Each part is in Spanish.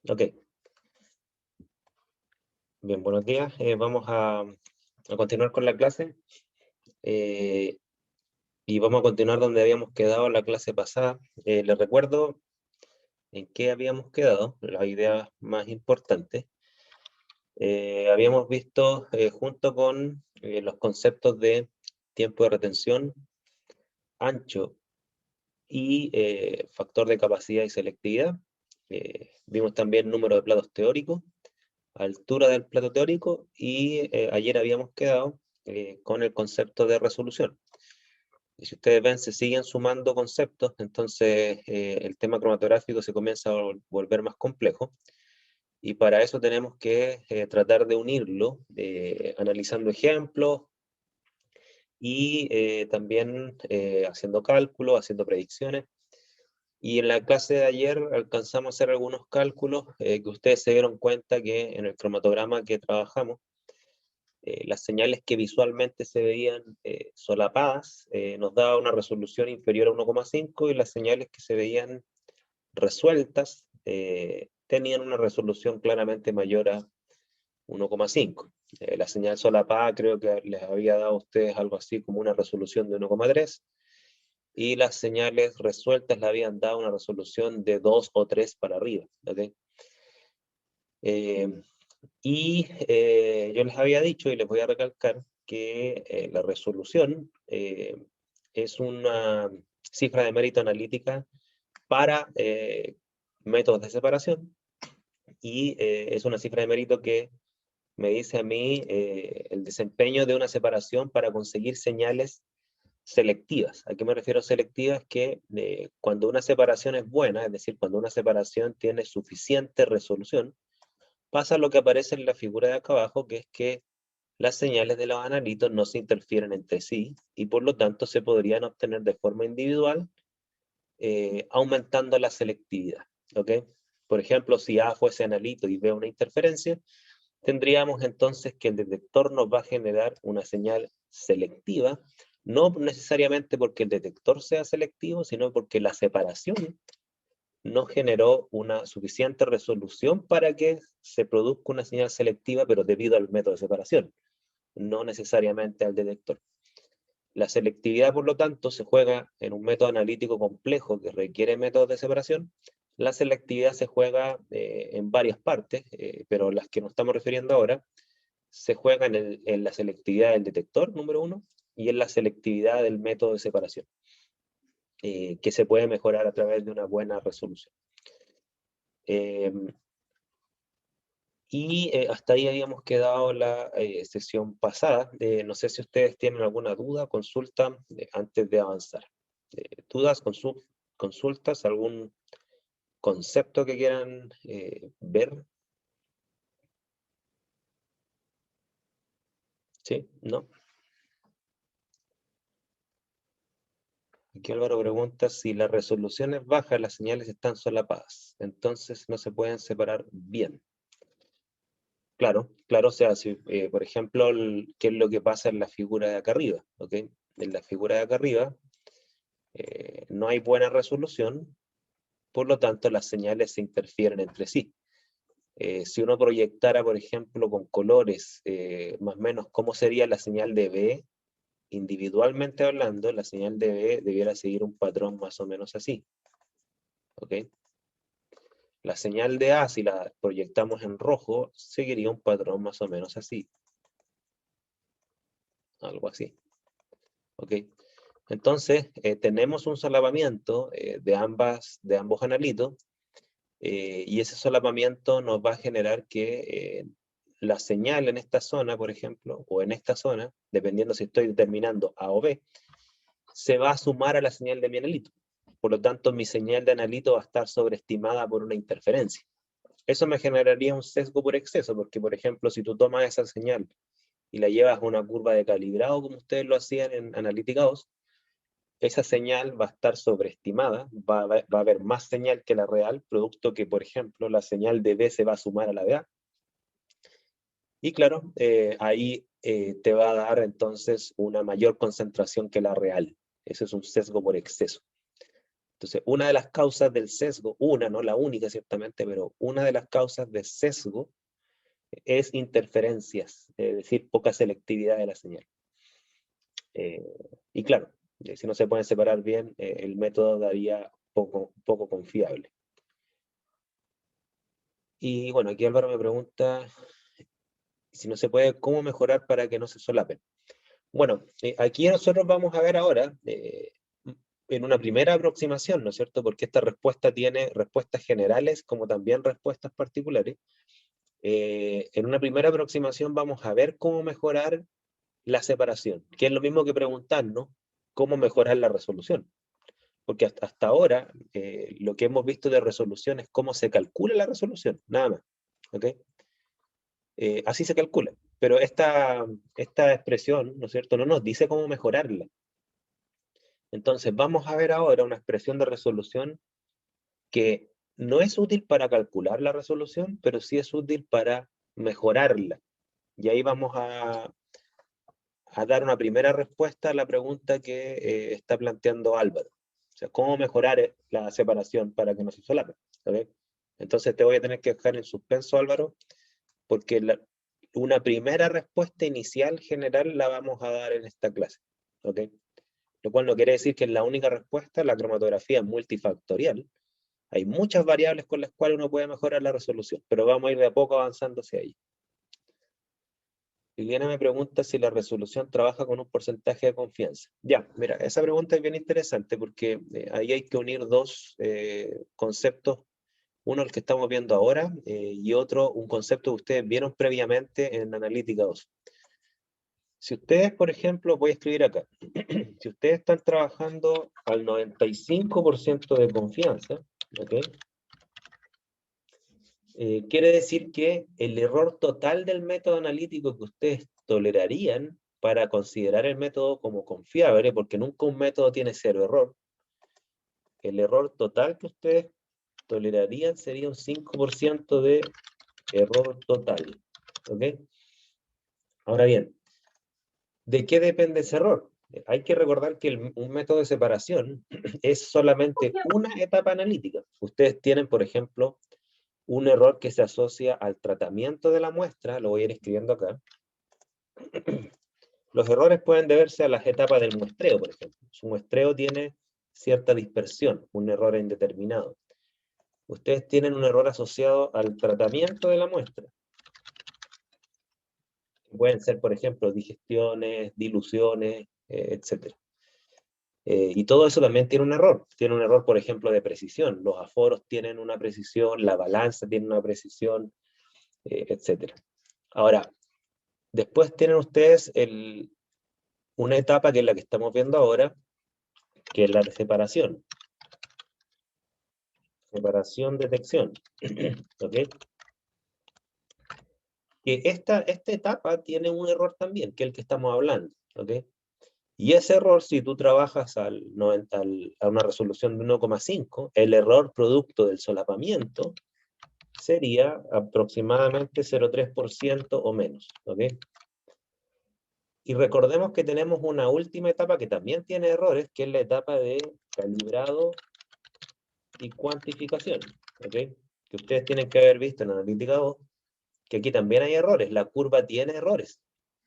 Ok, bien, buenos días. Vamos a continuar con la clase eh, y vamos a continuar donde habíamos quedado la clase pasada. Les recuerdo en qué habíamos quedado, las ideas más importantes. Habíamos visto junto con los conceptos de tiempo de retención, ancho y factor de capacidad y selectividad. Vimos también número de platos teóricos, altura del plato teórico y ayer habíamos quedado con el concepto de resolución. Y si ustedes ven, se siguen sumando conceptos, entonces el tema cromatográfico se comienza a volver más complejo. Y para eso tenemos que tratar de unirlo, analizando ejemplos y también haciendo cálculos, haciendo predicciones. Y en la clase de ayer alcanzamos a hacer algunos cálculos que ustedes se dieron cuenta que en el cromatograma que trabajamos, las señales que visualmente se veían solapadas nos daba una resolución inferior a 1,5 y las señales que se veían resueltas tenían una resolución claramente mayor a 1,5. La señal solapada creo que les había dado a ustedes algo así como una resolución de 1,3 y las señales resueltas le habían dado una resolución de 2 o 3 para arriba. ¿Okay? Yo les había dicho y les voy a recalcar que la resolución es una cifra de mérito analítica para métodos de separación y es una cifra de mérito que me dice a mí el desempeño de una separación para conseguir señales selectivas. ¿A qué me refiero selectivas? Que cuando una separación es buena, es decir, cuando una separación tiene suficiente resolución, pasa lo que aparece en la figura de acá abajo, que es que las señales de los analitos no se interfieren entre sí y por lo tanto se podrían obtener de forma individual aumentando la selectividad. ¿Okay? Por ejemplo, si A fuese analito y B una interferencia, tendríamos entonces que el detector nos va a generar una señal selectiva, no necesariamente porque el detector sea selectivo, sino porque la separación no generó una suficiente resolución para que se produzca una señal selectiva, pero debido al método de separación, no necesariamente al detector. La selectividad, por lo tanto, se juega en un método analítico complejo que requiere métodos de separación. La selectividad se juega en varias partes, pero las que nos estamos refiriendo ahora se juega en la selectividad del detector, número uno, y en la selectividad del método de separación, que se puede mejorar a través de una buena resolución. Hasta ahí habíamos quedado la sesión pasada. No sé si ustedes tienen alguna duda, consulta antes de avanzar. ¿Dudas, consultas, algún concepto que quieran ver? ¿Sí? ¿No? Aquí Álvaro pregunta si la resolución es baja, las señales están solapadas, entonces no se pueden separar bien. Claro, claro, o sea, si, por ejemplo, ¿qué es lo que pasa en la figura de acá arriba? ¿Okay? En la figura de acá arriba no hay buena resolución, por lo tanto las señales se interfieren entre sí. Si uno proyectara, por ejemplo, con colores, más o menos cómo sería la señal de B, individualmente hablando, la señal de B debiera seguir un patrón más o menos así. ¿Ok? La señal de A, si la proyectamos en rojo, seguiría un patrón más o menos así. Algo así. ¿Ok? Entonces, tenemos un solapamiento de ambos analitos, y ese solapamiento nos va a generar que la señal en esta zona, por ejemplo, o en esta zona, dependiendo si estoy determinando A o B, se va a sumar a la señal de mi analito. Por lo tanto, mi señal de analito va a estar sobreestimada por una interferencia. Eso me generaría un sesgo por exceso, porque, por ejemplo, si tú tomas esa señal y la llevas a una curva de calibrado, como ustedes lo hacían en Analytica 2, esa señal va a estar sobreestimada, va a haber más señal que la real, producto que, por ejemplo, la señal de B se va a sumar a la de A. Y claro, ahí te va a dar entonces una mayor concentración que la real. Eso es un sesgo por exceso. Entonces, una de las causas del sesgo, no la única ciertamente, pero una de las causas de sesgo es interferencias, es decir, poca selectividad de la señal. Y claro, si no se pueden separar bien, el método daría poco confiable. Y bueno, aquí Álvaro me pregunta si no se puede, ¿cómo mejorar para que no se solapen? Bueno, aquí nosotros vamos a ver ahora, en una primera aproximación, ¿no es cierto? Porque esta respuesta tiene respuestas generales como también respuestas particulares. En una primera aproximación vamos a ver cómo mejorar la separación, que es lo mismo que preguntarnos cómo mejorar la resolución. Porque hasta ahora lo que hemos visto de resolución es cómo se calcula la resolución, nada más. ¿Ok? Así se calcula. Pero esta expresión, ¿no es cierto?, no nos dice cómo mejorarla. Entonces vamos a ver ahora una expresión de resolución que no es útil para calcular la resolución, pero sí es útil para mejorarla. Y ahí vamos a dar una primera respuesta a la pregunta que está planteando Álvaro. O sea, ¿cómo mejorar la separación para que no se solape? ¿Okay? Entonces te voy a tener que dejar en suspenso, Álvaro, porque una primera respuesta inicial general la vamos a dar en esta clase. ¿Okay? Lo cual no quiere decir que es la única respuesta. La cromatografía es multifactorial. Hay muchas variables con las cuales uno puede mejorar la resolución, pero vamos a ir de a poco avanzando hacia ahí. Liliana me pregunta si la resolución trabaja con un porcentaje de confianza. Ya, mira, esa pregunta es bien interesante porque ahí hay que unir dos conceptos. Uno, el que estamos viendo ahora, y otro, un concepto que ustedes vieron previamente en Analítica 2. Si ustedes, por ejemplo, voy a escribir acá, si ustedes están trabajando al 95% de confianza, ¿ok? Quiere decir que el error total del método analítico que ustedes tolerarían para considerar el método como confiable, porque nunca un método tiene cero error, el error total que ustedes tolerarían sería un 5% de error total. ¿Ok? Ahora bien, ¿de qué depende ese error? Hay que recordar que un método de separación es solamente una etapa analítica. Ustedes tienen, por ejemplo, un error que se asocia al tratamiento de la muestra, lo voy a ir escribiendo acá. Los errores pueden deberse a las etapas del muestreo, por ejemplo. Su muestreo tiene cierta dispersión, un error indeterminado. Ustedes tienen un error asociado al tratamiento de la muestra. Pueden ser, por ejemplo, digestiones, diluciones, etc. Y todo eso también tiene un error. Tiene un error, por ejemplo, de precisión. Los aforos tienen una precisión, la balanza tiene una precisión, etc. Ahora, después tienen ustedes una etapa que es la que estamos viendo ahora, que es la de separación. Separación-detección. ¿Ok? Que esta etapa tiene un error también, que es el que estamos hablando. ¿Ok? Y ese error, si tú trabajas a una resolución de 1,5, el error producto del solapamiento sería aproximadamente 0,3% o menos. ¿Ok? Y recordemos que tenemos una última etapa que también tiene errores, que es la etapa de calibrado y cuantificación. ¿Ok? Que ustedes tienen que haber visto en Analítica 2, que aquí también hay errores. La curva tiene errores.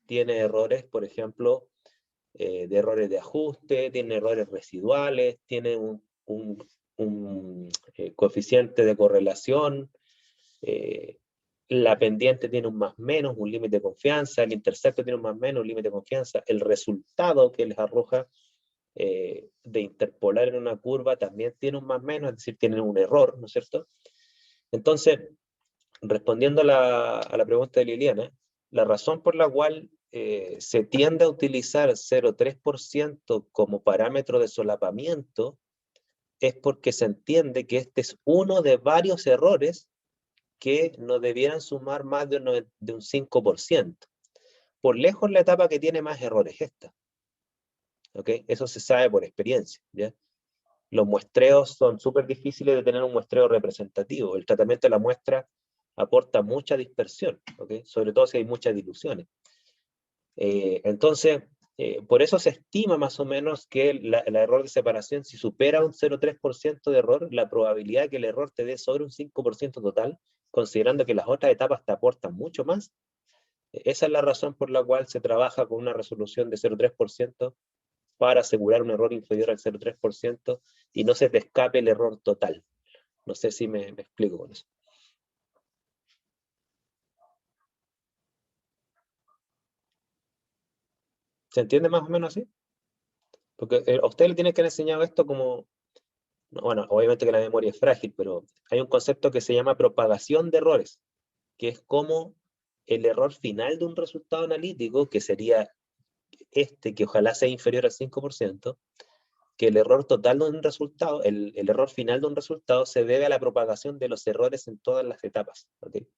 Tiene errores, por ejemplo, de errores de ajuste, tiene errores residuales, tiene un coeficiente de correlación, la pendiente tiene un más menos, un límite de confianza, el intercepto tiene un más menos, un límite de confianza, el resultado que les arroja de interpolar en una curva también tiene un más menos, es decir, tiene un error, ¿no es cierto? Entonces, respondiendo a la pregunta de Liliana, la razón por la cual se tiende a utilizar 0,3% como parámetro de solapamiento es porque se entiende que este es uno de varios errores que no debieran sumar más de un 5%. Por lejos la etapa que tiene más errores es esta. ¿Ok? Eso se sabe por experiencia. ¿Ya? Los muestreos son súper difíciles de tener un muestreo representativo. El tratamiento de la muestra aporta mucha dispersión, ¿okay? Sobre todo si hay muchas diluciones. Entonces, Por eso se estima más o menos que el error de separación, si supera un 0,3% de error, la probabilidad de que el error te dé sobre un 5% total, considerando que las otras etapas te aportan mucho más, esa es la razón por la cual se trabaja con una resolución de 0,3% para asegurar un error inferior al 0,3% y no se te escape el error total. No sé si me explico con eso. ¿Se entiende más o menos así? Porque a usted le tiene que haber enseñado esto como, bueno, obviamente que la memoria es frágil, pero hay un concepto que se llama propagación de errores, que es como el error final de un resultado analítico, que sería este, que ojalá sea inferior al 5%, que el error total de un resultado, el error final de un resultado se debe a la propagación de los errores en todas las etapas. ¿Okay?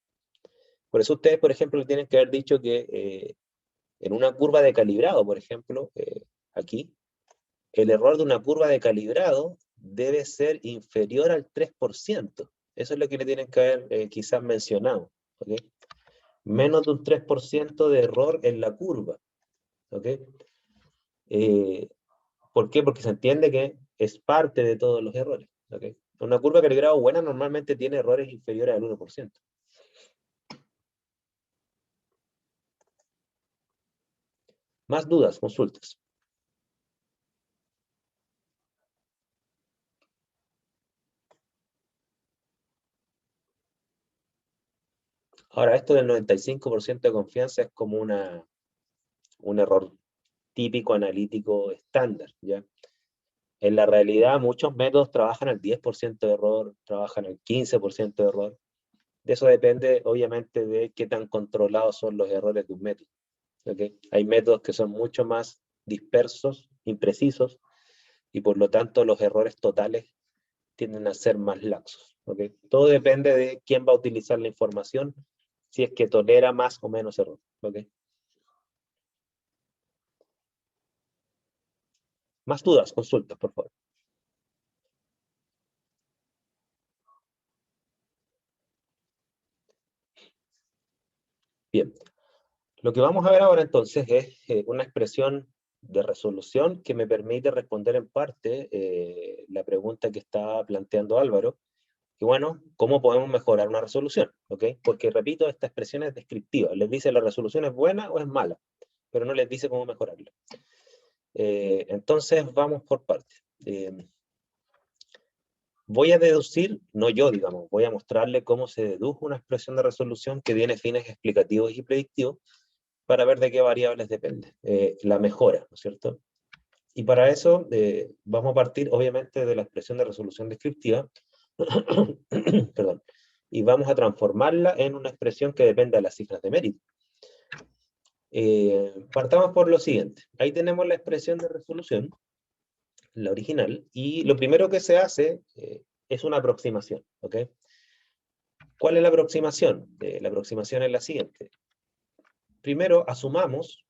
Por eso ustedes, por ejemplo, tienen que haber dicho que en una curva de calibrado, por ejemplo, aquí, el error de una curva de calibrado debe ser inferior al 3%. Eso es lo que le tienen que haber quizás mencionado. ¿Okay? Menos de un 3% de error en la curva. ¿Okay? ¿Por qué? Porque se entiende que es parte de todos los errores. ¿Okay? Una curva de calibrado buena normalmente tiene errores inferiores al 1%. Más dudas, consultas. Ahora, esto del 95% de confianza es como un error típico analítico estándar, ¿ya? En la realidad, muchos métodos trabajan al 10% de error, trabajan al 15% de error. De eso depende, obviamente, de qué tan controlados son los errores de un método. ¿Okay? Hay métodos que son mucho más dispersos, imprecisos, y por lo tanto los errores totales tienden a ser más laxos. ¿Okay? Todo depende de quién va a utilizar la información, si es que tolera más o menos error. ¿Okay? Más dudas, consultas, por favor. Bien, lo que vamos a ver ahora entonces es una expresión de resolución que me permite responder en parte la pregunta que estaba planteando Álvaro. Y bueno, ¿cómo podemos mejorar una resolución? ¿Okay? Porque repito, esta expresión es descriptiva. Les dice la resolución es buena o es mala, pero no les dice cómo mejorarla. Entonces vamos por partes. Voy a deducir, no yo, digamos, voy a mostrarle cómo se dedujo una expresión de resolución que tiene fines explicativos y predictivos para ver de qué variables depende la mejora, ¿no es cierto? Y para eso vamos a partir, obviamente, de la expresión de resolución descriptiva, perdón, y vamos a transformarla en una expresión que dependa de las cifras de mérito. Partamos por lo siguiente. Ahí tenemos la expresión de resolución, la original, y lo primero que se hace es una aproximación, ¿ok? ¿Cuál es la aproximación? La aproximación es la siguiente. Primero, asumamos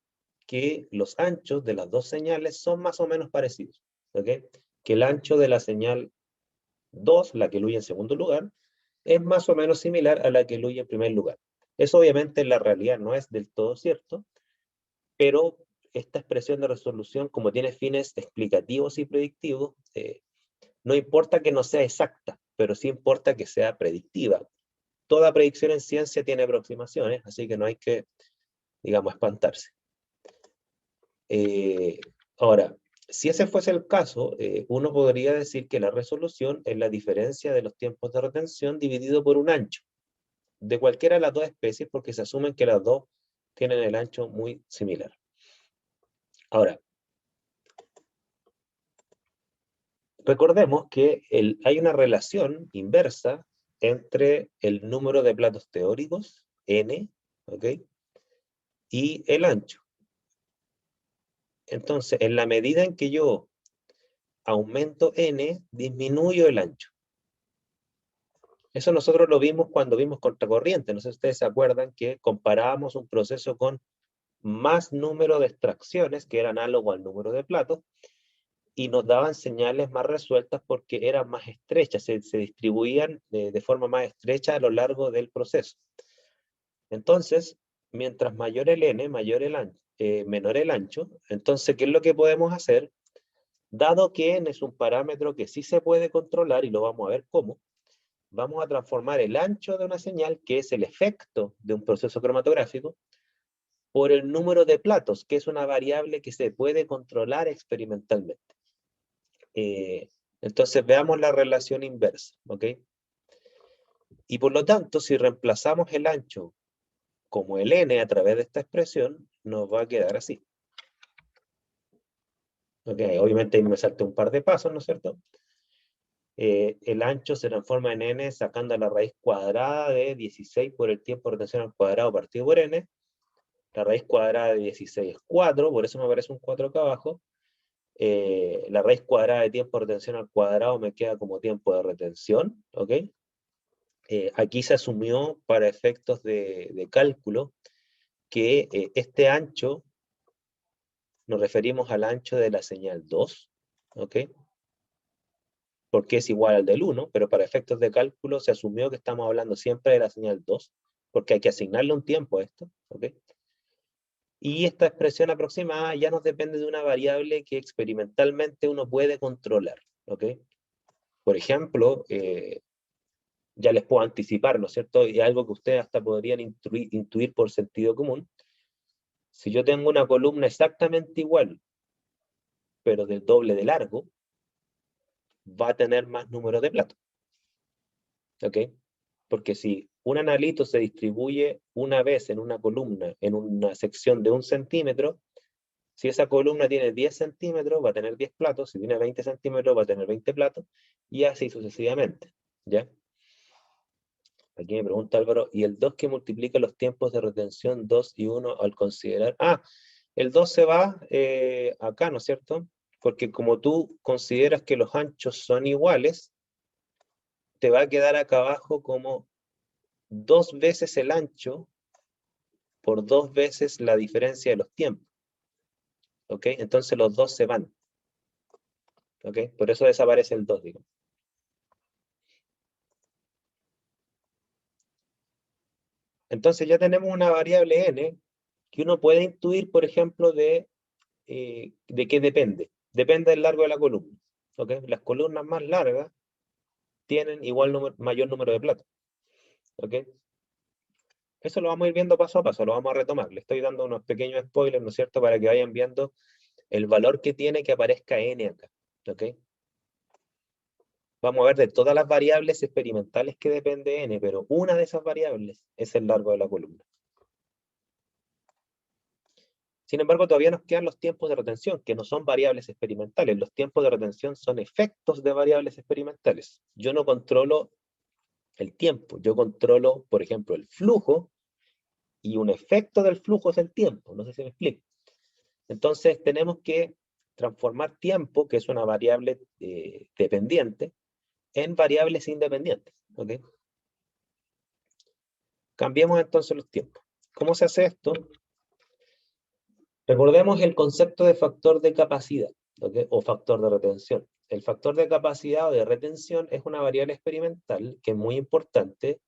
que los anchos de las dos señales son más o menos parecidos, ¿ok? Que el ancho de la señal 2, la que eluye en segundo lugar, es más o menos similar a la que eluye en primer lugar. Eso obviamente en la realidad no es del todo cierto, pero esta expresión de resolución, como tiene fines explicativos y predictivos, no importa que no sea exacta, pero sí importa que sea predictiva. Toda predicción en ciencia tiene aproximaciones, así que no hay que, digamos, espantarse. Ahora, si ese fuese el caso, uno podría decir que la resolución es la diferencia de los tiempos de retención dividido por un ancho, de cualquiera de las dos especies, porque se asumen que las dos tienen el ancho muy similar. Ahora, recordemos que hay una relación inversa entre el número de platos teóricos, n, ¿ok? Y el ancho. Entonces, en la medida en que yo aumento n, disminuyo el ancho. Eso nosotros lo vimos cuando vimos contracorriente. No sé si ustedes se acuerdan que comparábamos un proceso con más número de extracciones, que era análogo al número de platos, y nos daban señales más resueltas porque eran más estrechas, se distribuían de forma más estrecha a lo largo del proceso. Entonces, mientras mayor el n, mayor el ancho. menor el ancho. Entonces, ¿qué es lo que podemos hacer? Dado que n es un parámetro que sí se puede controlar, y lo vamos a ver cómo, vamos a transformar el ancho de una señal, que es el efecto de un proceso cromatográfico, por el número de platos, que es una variable que se puede controlar experimentalmente. Entonces veamos la relación inversa, ¿ok? Y por lo tanto, si reemplazamos el ancho como el n a través de esta expresión, nos va a quedar así. ¿Ok? Obviamente ahí me salté un par de pasos, ¿no es cierto? El ancho se transforma en n sacando la raíz cuadrada de 16 por el tiempo de rotación al cuadrado partido por n. La raíz cuadrada de 16 es 4, por eso me aparece un 4 acá abajo. La raíz cuadrada de tiempo de retención al cuadrado me queda como tiempo de retención, ¿ok? Aquí se asumió para efectos de cálculo que este ancho, nos referimos al ancho de la señal 2, ¿ok? Porque es igual al del 1, pero para efectos de cálculo se asumió que estamos hablando siempre de la señal 2, porque hay que asignarle un tiempo a esto, ¿ok? Y esta expresión aproximada ya nos depende de una variable que experimentalmente uno puede controlar, ¿ok? Por ejemplo, ya les puedo anticipar, ¿no es cierto? Y algo que ustedes hasta podrían intuir por sentido común. Si yo tengo una columna exactamente igual, pero del doble de largo, va a tener más número de platos, ¿ok? Porque si un analito se distribuye una vez en una columna, en una sección de 1 centímetro, si esa columna tiene 10 centímetros, va a tener 10 platos, si tiene 20 centímetros, va a tener 20 platos, y así sucesivamente, ¿ya? Aquí me pregunta Álvaro, ¿y el 2 que multiplica los tiempos de retención 2 y 1 al considerar? Ah, el 2 se va acá, ¿no es cierto? Porque como tú consideras que los anchos son iguales, te va a quedar acá abajo como 2 veces el ancho por 2 veces la diferencia de los tiempos. ¿Ok? Entonces los dos se van. ¿Ok? Por eso desaparece el 2, digo. Entonces ya tenemos una variable n que uno puede intuir, por ejemplo, de qué depende. Depende del largo de la columna. ¿Ok? Las columnas más largas tienen mayor número de platos. ¿Ok? Eso lo vamos a ir viendo paso a paso, lo vamos a retomar. Le estoy dando unos pequeños spoilers, ¿no es cierto?, para que vayan viendo el valor que tiene que aparezca n acá. ¿Ok? Vamos a ver de todas las variables experimentales que depende n, pero una de esas variables es el largo de la columna. Sin embargo, todavía nos quedan los tiempos de retención, que no son variables experimentales. Los tiempos de retención son efectos de variables experimentales. Yo no controlo el tiempo, yo controlo, por ejemplo, el flujo, y un efecto del flujo es el tiempo. No sé si me explico. Entonces, tenemos que transformar tiempo, que es una variable dependiente, en variables independientes. ¿Ok? Cambiemos entonces los tiempos. ¿Cómo se hace esto? Recordemos el concepto de factor de capacidad, ¿ok? O factor de retención. El factor de capacidad o de retención es una variable experimental que es muy importante,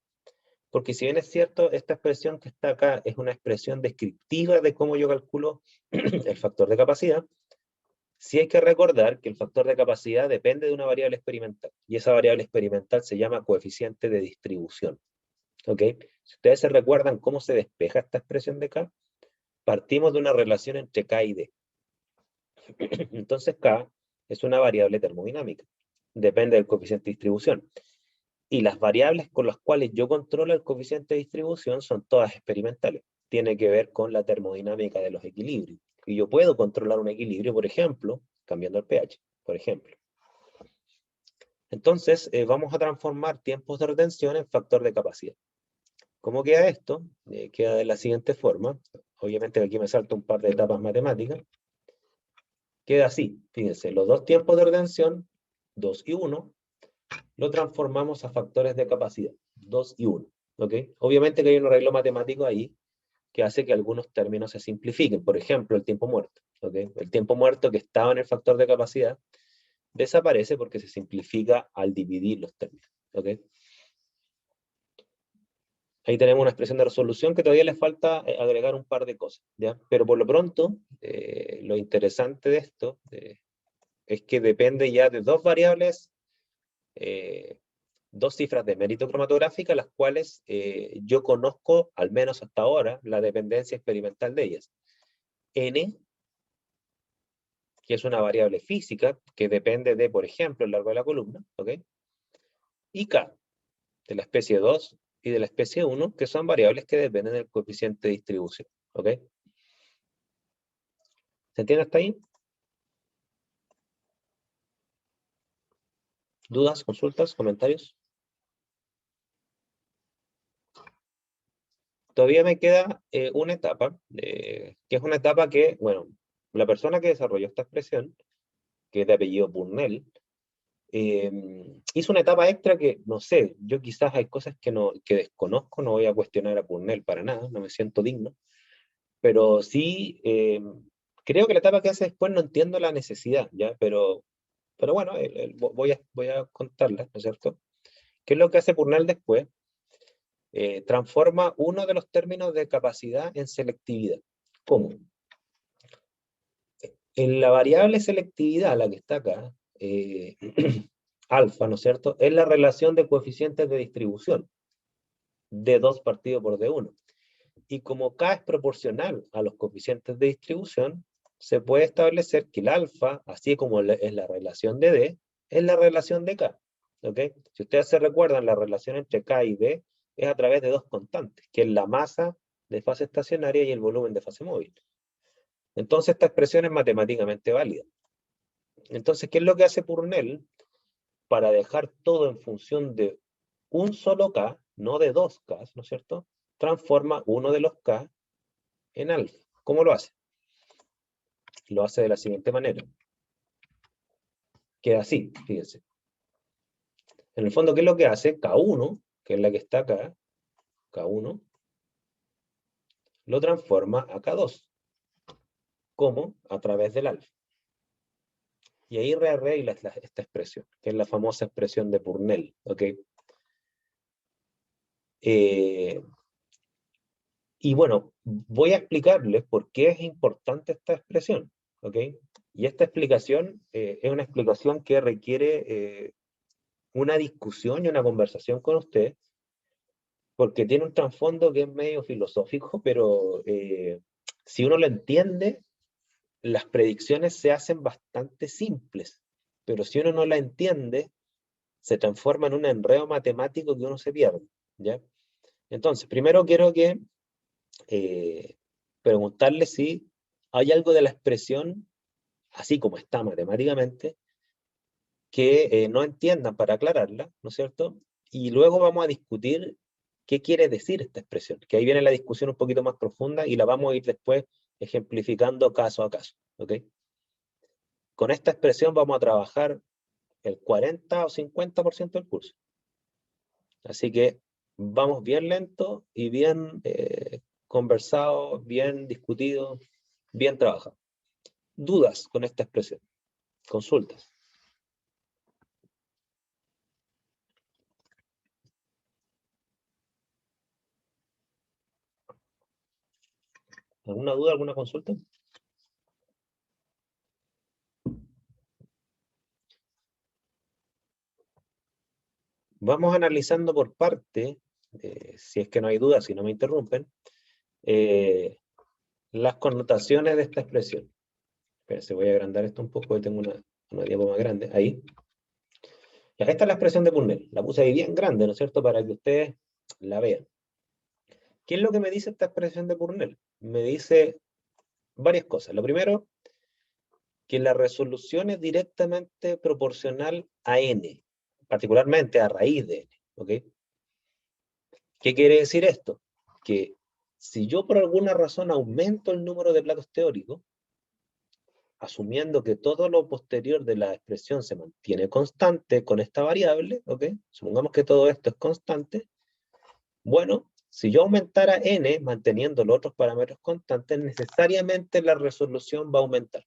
porque si bien es cierto, esta expresión que está acá es una expresión descriptiva de cómo yo calculo el factor de capacidad, sí hay que recordar que el factor de capacidad depende de una variable experimental, y esa variable experimental se llama coeficiente de distribución. ¿Ok? Si ustedes se recuerdan cómo se despeja esta expresión de K, partimos de una relación entre K y D. Entonces K es una variable termodinámica, depende del coeficiente de distribución. Y las variables con las cuales yo controlo el coeficiente de distribución son todas experimentales. Tiene que ver con la termodinámica de los equilibrios. Y yo puedo controlar un equilibrio, por ejemplo, cambiando el pH, por ejemplo. Entonces, vamos a transformar tiempos de retención en factor de capacidad. ¿Cómo queda esto? Queda de la siguiente forma. Obviamente aquí me salto un par de etapas matemáticas. Queda así, fíjense, los dos tiempos de retención, 2 y 1, lo transformamos a factores de capacidad, 2 y 1. ¿Ok? Obviamente que hay un arreglo matemático ahí que hace que algunos términos se simplifiquen. Por ejemplo, el tiempo muerto. ¿Ok? El tiempo muerto que estaba en el factor de capacidad desaparece porque se simplifica al dividir los términos. ¿Ok? Ahí tenemos una expresión de resolución que todavía le falta agregar un par de cosas, ¿ya? Pero por lo pronto, lo interesante de esto es que depende ya de dos variables, dos cifras de mérito cromatográfica, las cuales yo conozco, al menos hasta ahora, la dependencia experimental de ellas. N, que es una variable física, que depende de, por ejemplo, el largo de la columna, ¿ok? Y K, de la especie 2 y de la especie 1, que son variables que dependen del coeficiente de distribución, ¿ok? ¿Se entiende hasta ahí? ¿Dudas, consultas, comentarios? Todavía me queda una etapa, que es una etapa que, bueno, la persona que desarrolló esta expresión, que es de apellido Purnell, hizo una etapa extra que, no sé, yo quizás hay cosas que desconozco, no voy a cuestionar a Purnell para nada, no me siento digno, pero sí, creo que la etapa que hace después no entiendo la necesidad, ¿ya? Pero bueno, voy a contarla, ¿no es cierto? ¿Qué es lo que hace Purnell después? Transforma uno de los términos de capacidad en selectividad. ¿Cómo? En la variable selectividad, la que está acá, alfa, ¿no es cierto? Es la relación de coeficientes de distribución, D2 partido por D1. Y como K es proporcional a los coeficientes de distribución, se puede establecer que el alfa, así como es la relación de D, es la relación de K. ¿Ok? Si ustedes se recuerdan, la relación entre K y D es a través de dos constantes, que es la masa de fase estacionaria y el volumen de fase móvil. Entonces esta expresión es matemáticamente válida. Entonces, ¿qué es lo que hace Purnell? Para dejar todo en función de un solo K, no de dos K, ¿no es cierto? Transforma uno de los K en alfa. ¿Cómo lo hace? Lo hace de la siguiente manera. Queda así, fíjense. En el fondo, ¿qué es lo que hace? K1, que es la que está acá, K1, lo transforma a K2. ¿Cómo? A través del alfa. Y ahí rearregla esta expresión, que es la famosa expresión de Purnell, ¿ok? Y bueno, voy a explicarles por qué es importante esta expresión, ¿ok? Y esta explicación es una explicación que requiere una discusión y una conversación con usted, porque tiene un trasfondo que es medio filosófico, pero si uno lo entiende, las predicciones se hacen bastante simples, pero si uno no la entiende, se transforma en un enredo matemático que uno se pierde, ¿ya? Entonces, primero quiero que preguntarle si hay algo de la expresión, así como está matemáticamente, que no entiendan para aclararla, ¿no es cierto? Y luego vamos a discutir qué quiere decir esta expresión, que ahí viene la discusión un poquito más profunda y la vamos a ir después ejemplificando caso a caso, ¿ok? Con esta expresión vamos a trabajar el 40 o 50% del curso. Así que vamos bien lento y bien conversado, bien discutido, bien trabajado. ¿Dudas con esta expresión? Consultas. ¿Alguna duda, alguna consulta? Vamos analizando por parte, si es que no hay dudas, si no me interrumpen, las connotaciones de esta expresión. Espérense, voy a agrandar esto un poco, porque tengo una diapo más grande. Ahí. Ya, esta es la expresión de Purnell. La puse ahí bien grande, ¿no es cierto?, para que ustedes la vean. ¿Qué es lo que me dice esta expresión de Purnell? Me dice varias cosas. Lo primero, que la resolución es directamente proporcional a n, particularmente a raíz de n. ¿Ok? ¿Qué quiere decir esto? Que si yo por alguna razón aumento el número de platos teóricos, asumiendo que todo lo posterior de la expresión se mantiene constante con esta variable, ¿ok? Supongamos que todo esto es constante. Bueno, si yo aumentara n manteniendo los otros parámetros constantes, necesariamente la resolución va a aumentar.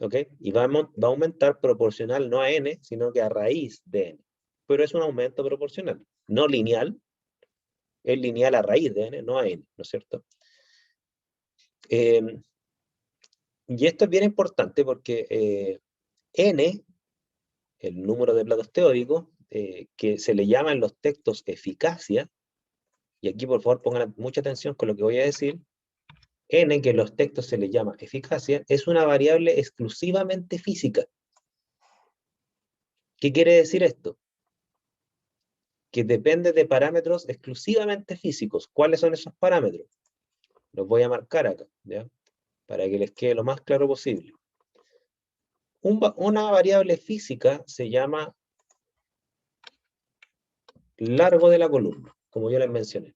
¿Ok? Y va a aumentar proporcional no a n, sino que a raíz de n. Pero es un aumento proporcional, no lineal, es lineal a raíz de n, no a n, ¿no es cierto? Y esto es bien importante porque n, el número de platos teóricos, que se le llama en los textos eficacia, y aquí por favor pongan mucha atención con lo que voy a decir, n, que en los textos se le llama eficacia, es una variable exclusivamente física. ¿Qué quiere decir esto? Que depende de parámetros exclusivamente físicos. ¿Cuáles son esos parámetros? Los voy a marcar acá, ¿ya? Para que les quede lo más claro posible. Una variable física se llama largo de la columna, como ya les mencioné.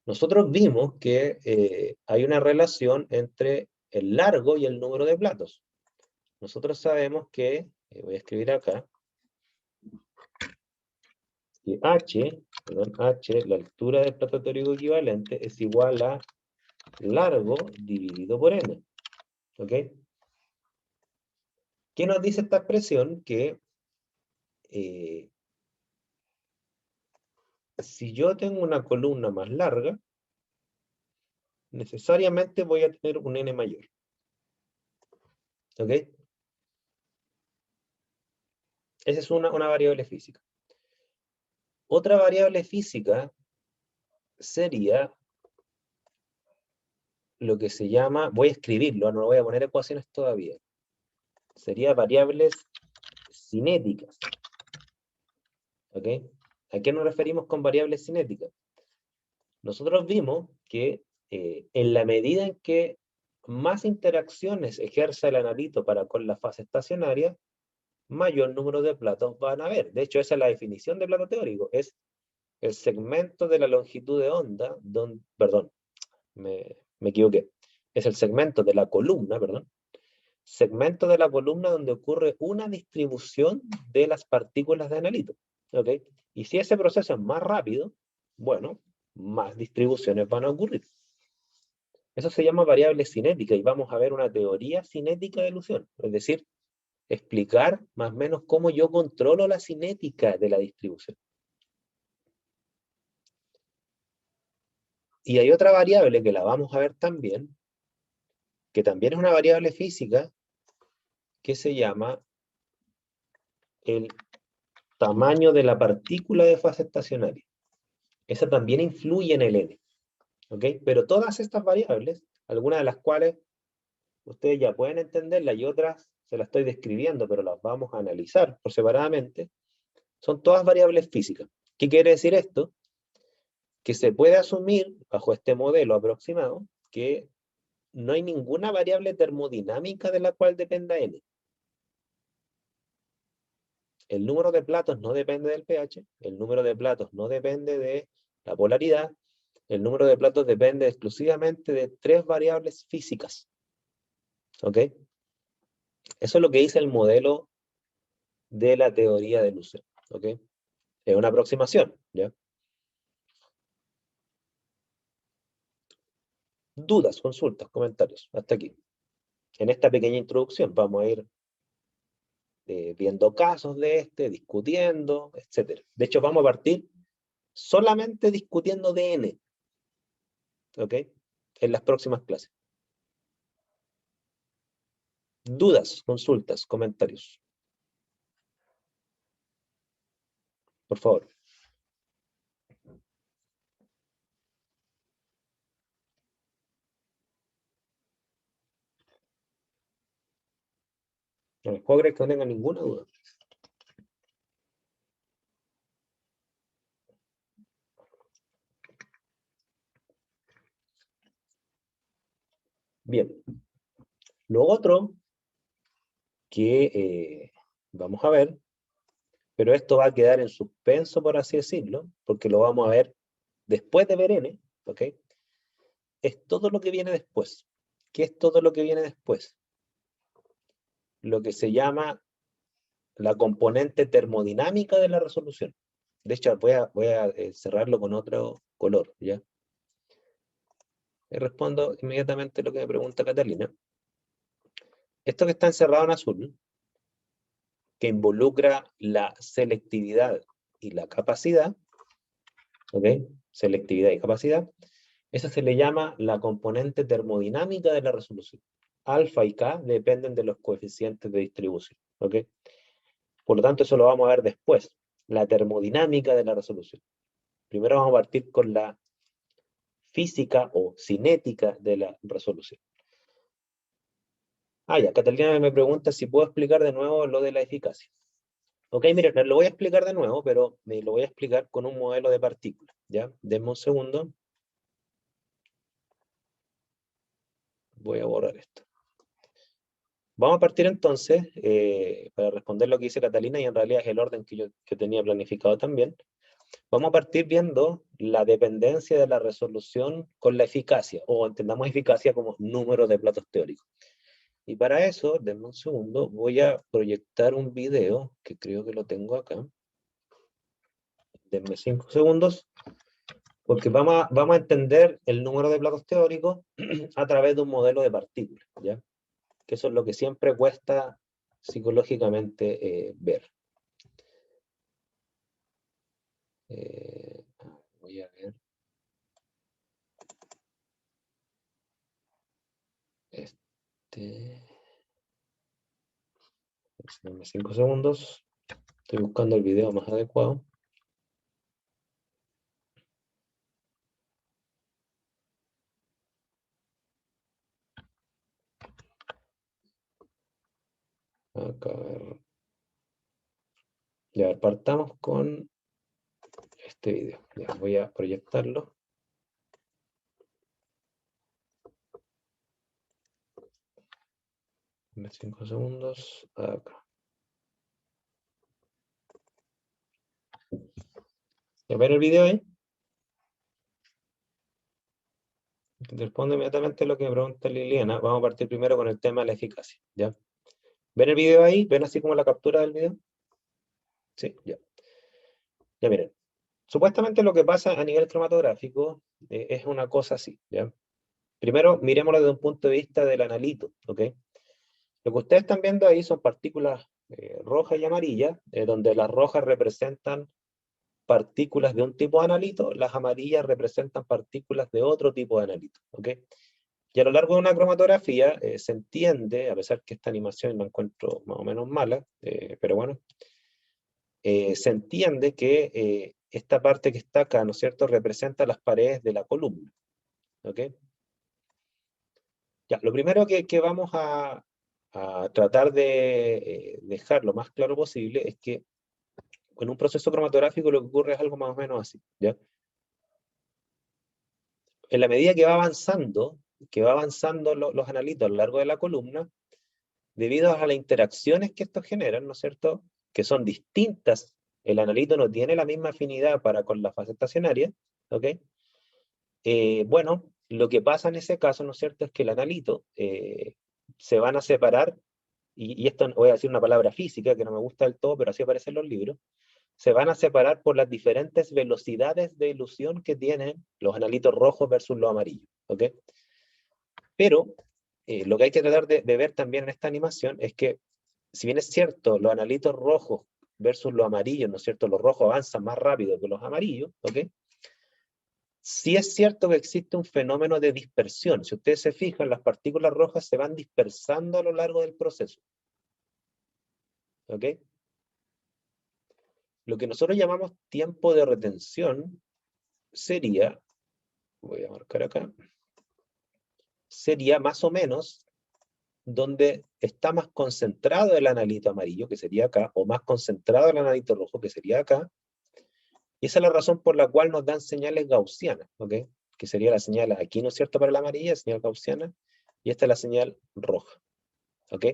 Nosotros vimos que hay una relación entre el largo y el número de platos. Nosotros sabemos que, voy a escribir acá, que h, la altura del plato teórico equivalente, es igual a largo dividido por n. ¿Ok? ¿Qué nos dice esta expresión? Que si yo tengo una columna más larga, necesariamente voy a tener un n mayor. ¿Ok? Esa es una variable física. Otra variable física sería lo que se llama, voy a escribirlo, no voy a poner ecuaciones todavía, sería variables cinéticas. ¿Ok? ¿A qué nos referimos con variables cinéticas? Nosotros vimos que en la medida en que más interacciones ejerza el analito para con la fase estacionaria, mayor número de platos van a haber. De hecho, esa es la definición de plato teórico, es el segmento de la longitud de onda, perdón, me equivoqué, es el segmento de la columna, perdón, segmento de la columna donde ocurre una distribución de las partículas de analito. ¿Ok? Y si ese proceso es más rápido, bueno, más distribuciones van a ocurrir. Eso se llama variable cinética y vamos a ver una teoría cinética de ilusión, es decir, explicar más o menos cómo yo controlo la cinética de la distribución. Y hay otra variable que la vamos a ver también, que también es una variable física, que se llama el tamaño de la partícula de fase estacionaria. Esa también influye en el n. ¿Ok? Pero todas estas variables, algunas de las cuales ustedes ya pueden entenderlas y otras se las estoy describiendo, pero las vamos a analizar por separadamente, son todas variables físicas. ¿Qué quiere decir esto? Que se puede asumir, bajo este modelo aproximado, que no hay ninguna variable termodinámica de la cual dependa n. El número de platos no depende del pH, el número de platos no depende de la polaridad, el número de platos depende exclusivamente de 3 variables físicas. ¿Ok? Eso es lo que dice el modelo de la teoría de ilusión. ¿Ok? Es una aproximación, ¿ya? Dudas, consultas, comentarios, hasta aquí. En esta pequeña introducción vamos a ir viendo casos de discutiendo, etc. De hecho, vamos a partir solamente discutiendo de n. ¿Ok? En las próximas clases. Dudas, consultas, comentarios. Por favor. No puedo creer que no tenga ninguna duda. Bien. Lo otro que vamos a ver, pero esto va a quedar en suspenso, por así decirlo, porque lo vamos a ver después de ver n, ¿ok? Es todo lo que viene después. ¿Qué es todo lo que viene después? Lo que se llama la componente termodinámica de la resolución. De hecho, voy a cerrarlo con otro color, ¿ya? Y respondo inmediatamente lo que me pregunta Catalina. Esto que está encerrado en azul, que involucra la selectividad y la capacidad, ¿ok? selectividad y capacidad. Esa se le llama la componente termodinámica de la resolución. Alfa y K dependen de los coeficientes de distribución, ¿ok? Por lo tanto, eso lo vamos a ver después, la termodinámica de la resolución. Primero vamos a partir con la física o cinética de la resolución. Ya, Catalina me pregunta si puedo explicar de nuevo lo de la eficacia. Ok, miren, lo voy a explicar de nuevo, pero me lo voy a explicar con un modelo de partículas, ¿ya? Denme un segundo. Voy a borrar esto. Vamos a partir entonces, para responder lo que dice Catalina, y en realidad es el orden que yo tenía planificado también. Vamos a partir viendo la dependencia de la resolución con la eficacia, o entendamos eficacia como número de platos teóricos. Y para eso, denme un segundo, voy a proyectar un video, que creo que lo tengo acá. Denme 5 segundos, porque vamos a entender el número de platos teóricos a través de un modelo de partículas, ¿ya? Que eso es lo que siempre cuesta psicológicamente ver. Voy a ver. Dame 5 segundos. Estoy buscando el video más adecuado. Acá, a ver. Ya, partamos con este video. Ya, voy a proyectarlo. 5 segundos. Acá. ¿Ya ven el video ahí? Responde inmediatamente lo que me pregunta Liliana. Vamos a partir primero con el tema de la eficacia. ¿Ya? ¿Ven el video ahí? ¿Ven así como la captura del video? Sí, ya. Ya miren. Supuestamente lo que pasa a nivel cromatográfico es una cosa así, ¿ya? Primero, miremoslo desde un punto de vista del analito, ¿ok? Lo que ustedes están viendo ahí son partículas rojas y amarillas, donde las rojas representan partículas de un tipo de analito, las amarillas representan partículas de otro tipo de analito, ¿ok? Y a lo largo de una cromatografía se entiende, a pesar que esta animación la encuentro más o menos mala, pero bueno, se entiende que esta parte que está acá, ¿no es cierto?, representa las paredes de la columna, ¿ok? Ya, lo primero que vamos a tratar de dejar lo más claro posible es que en un proceso cromatográfico lo que ocurre es algo más o menos así, ¿ya? En la medida que va avanzando los analitos a lo largo de la columna, debido a las interacciones que estos generan, ¿no es cierto?, que son distintas, el analito no tiene la misma afinidad para con la fase estacionaria, ¿ok? Bueno, lo que pasa en ese caso, ¿no es cierto?, es que el analito se van a separar, y esto voy a decir una palabra física que no me gusta del todo, pero así aparece en los libros, se van a separar por las diferentes velocidades de elusión que tienen los analitos rojos versus los amarillos, ¿ok? Pero lo que hay que tratar de ver también en esta animación es que, si bien es cierto, los analitos rojos versus los amarillos, ¿no es cierto?, los rojos avanzan más rápido que los amarillos, ¿ok? Sí es cierto que existe un fenómeno de dispersión. Si ustedes se fijan, las partículas rojas se van dispersando a lo largo del proceso, ¿ok? Lo que nosotros llamamos tiempo de retención sería, voy a marcar acá, sería más o menos donde está más concentrado el analito amarillo, que sería acá, o más concentrado el analito rojo, que sería acá, y esa es la razón por la cual nos dan señales gaussianas, ¿ok? Que sería la señal aquí, ¿no es cierto?, para la amarilla, señal gaussiana, y esta es la señal roja, ¿ok?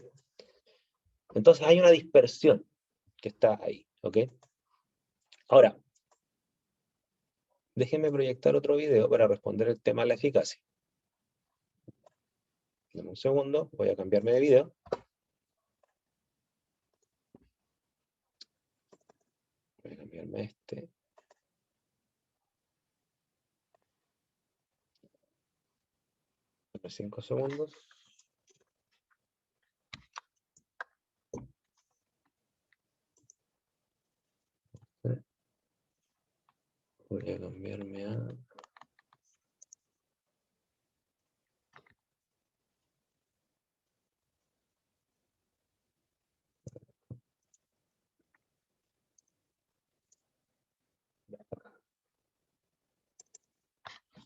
Entonces hay una dispersión que está ahí, ¿ok? Ahora, déjenme proyectar otro video para responder el tema de la eficacia. Dame un segundo, voy a cambiarme de video. Voy a cambiarme a este. Dame 5 segundos. Voy a cambiarme irme a...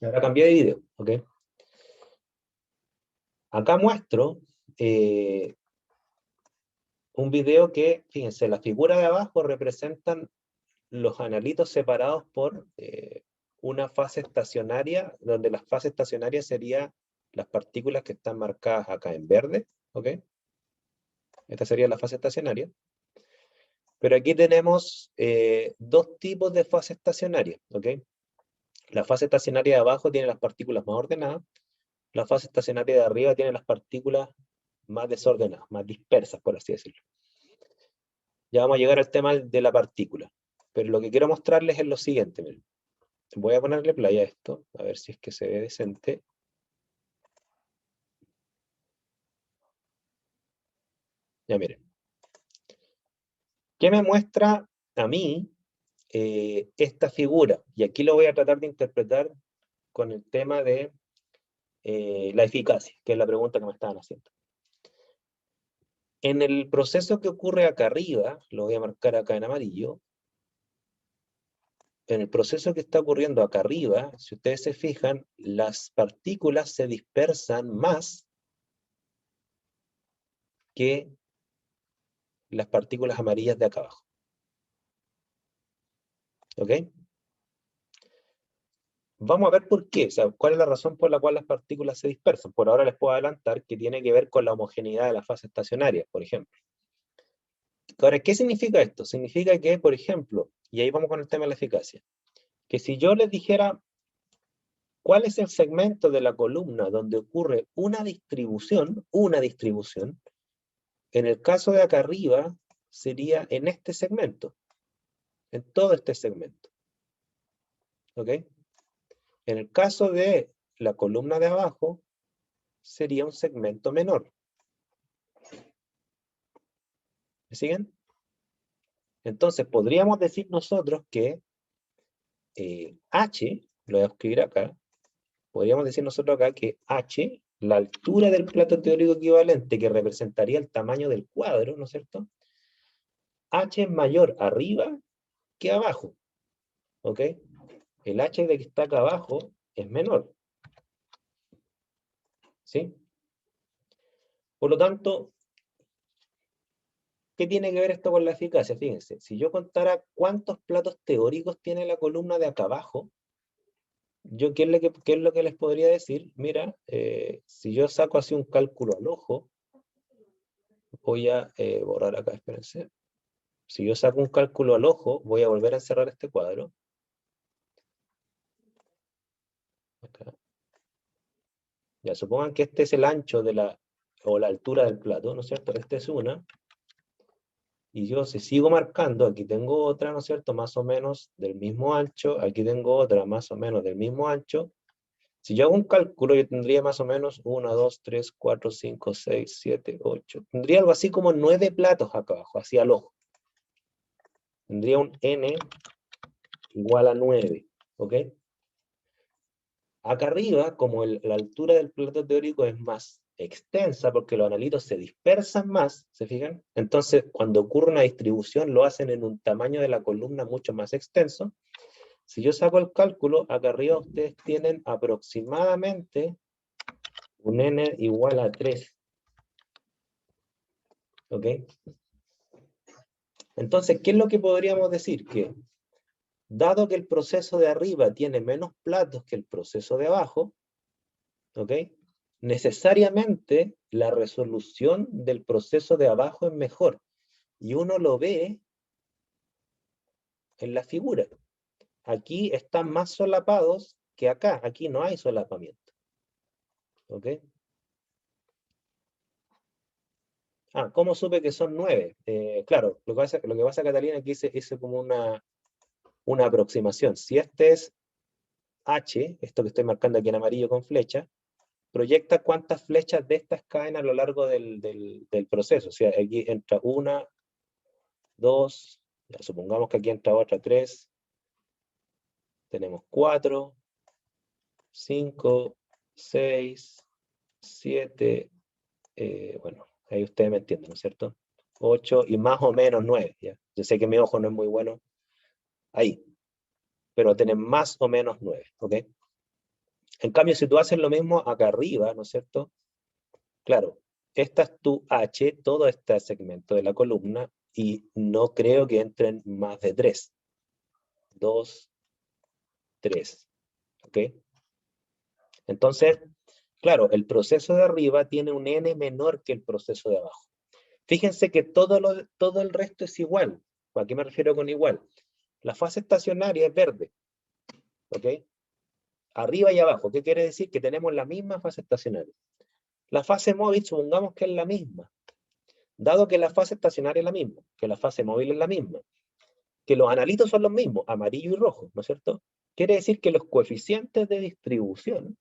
Ahora cambié de video, ¿ok? Acá muestro un video que, fíjense, la figura de abajo representan los analitos separados por una fase estacionaria, donde la fase estacionaria sería las partículas que están marcadas acá en verde, ¿ok? Esta sería la fase estacionaria. Pero aquí tenemos dos tipos de fase estacionaria, ¿ok? La fase estacionaria de abajo tiene las partículas más ordenadas, la fase estacionaria de arriba tiene las partículas más desordenadas, más dispersas, por así decirlo. Ya vamos a llegar al tema de la partícula. Pero lo que quiero mostrarles es lo siguiente, miren. Voy a ponerle play a esto, a ver si es que se ve decente. Ya miren. ¿Qué me muestra a mí esta figura? Y aquí lo voy a tratar de interpretar con el tema de la eficacia, que es la pregunta que me estaban haciendo. En el proceso que ocurre acá arriba, lo voy a marcar acá en amarillo, en el proceso que está ocurriendo acá arriba, si ustedes se fijan, las partículas se dispersan más que las partículas amarillas de acá abajo. ¿Ok? Vamos a ver por qué, o sea, cuál es la razón por la cual las partículas se dispersan. Por ahora les puedo adelantar que tiene que ver con la homogeneidad de la fase estacionaria, por ejemplo. Ahora, ¿qué significa esto? Significa que, por ejemplo, y ahí vamos con el tema de la eficacia, que si yo les dijera cuál es el segmento de la columna donde ocurre una distribución, en el caso de acá arriba sería en este segmento, en todo este segmento. ¿Ok? En el caso de la columna de abajo, sería un segmento menor. ¿Me siguen? Entonces, podríamos decir nosotros que H, lo voy a escribir acá, podríamos decir nosotros acá que H, la altura del plato teórico equivalente, que representaría el tamaño del cuadro, ¿no es cierto? H es mayor arriba que abajo, ¿ok? El H de que está acá abajo es menor, ¿sí? Por lo tanto, ¿qué tiene que ver esto con la eficacia? Fíjense, si yo contara cuántos platos teóricos tiene la columna de acá abajo, yo, ¿qué es lo que les podría decir? Mira, si yo saco así un cálculo al ojo, voy a borrar acá, espérense. Si yo saco un cálculo al ojo, voy a volver a encerrar este cuadro. Acá. Ya, supongan que este es el ancho de o la altura del plato, ¿no es cierto? Esta es una. Y yo si sigo marcando, aquí tengo otra, ¿no es cierto? Más o menos del mismo ancho, aquí tengo otra más o menos del mismo ancho. Si yo hago un cálculo, yo tendría más o menos 1, 2, 3, 4, 5, 6, 7, 8. Tendría algo así como 9 platos acá abajo, hacia el ojo. Tendría un n igual a 9, ¿ok? Acá arriba, como la altura del plato teórico es más extensa, porque los analitos se dispersan más, ¿se fijan? Entonces, cuando ocurre una distribución, lo hacen en un tamaño de la columna mucho más extenso. Si yo saco el cálculo, acá arriba ustedes tienen aproximadamente un n igual a 3. ¿Ok? Entonces, ¿qué es lo que podríamos decir? Que dado que el proceso de arriba tiene menos platos que el proceso de abajo, ¿ok? Necesariamente la resolución del proceso de abajo es mejor. Y uno lo ve en la figura. Aquí están más solapados que acá. Aquí no hay solapamiento. ¿Ok? Ah, ¿cómo supe que son 9? Claro, lo que pasa, Catalina, aquí hice como una aproximación. Si este es H, esto que estoy marcando aquí en amarillo con flecha, proyecta cuántas flechas de estas caen a lo largo del proceso. O sea, aquí entra una, dos, ya supongamos que aquí entra otra, 3, Tenemos 4, 5, 6, 7, bueno, ahí ustedes me entienden, ¿no es cierto? 8 y más o menos 9, ¿ya? Yo sé que mi ojo no es muy bueno ahí, pero tienen más o menos 9, ¿ok? En cambio, si tú haces lo mismo acá arriba, ¿no es cierto? Claro, esta es tu H, todo este segmento de la columna, y no creo que entren más de 3. 2, 3, ¿ok? Entonces, claro, el proceso de arriba tiene un n menor que el proceso de abajo. Fíjense que todo el resto es igual. ¿A qué me refiero con igual? La fase estacionaria es verde, ¿ok? Arriba y abajo. ¿Qué quiere decir? Que tenemos la misma fase estacionaria. La fase móvil, supongamos que es la misma. Dado que la fase estacionaria es la misma, que la fase móvil es la misma, que los analitos son los mismos, amarillo y rojo, ¿no es cierto? Quiere decir que los coeficientes de distribución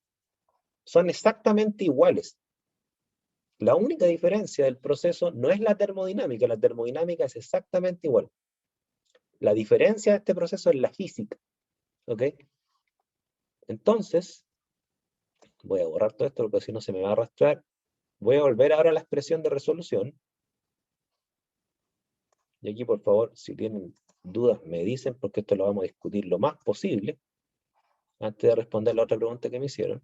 son exactamente iguales. La única diferencia del proceso no es la termodinámica es exactamente igual. La diferencia de este proceso es la física, ¿ok? Entonces, voy a borrar todo esto porque si no se me va a arrastrar. Voy a volver ahora a la expresión de resolución. Y aquí, por favor, si tienen dudas, me dicen, porque esto lo vamos a discutir lo más posible, antes de responder la otra pregunta que me hicieron.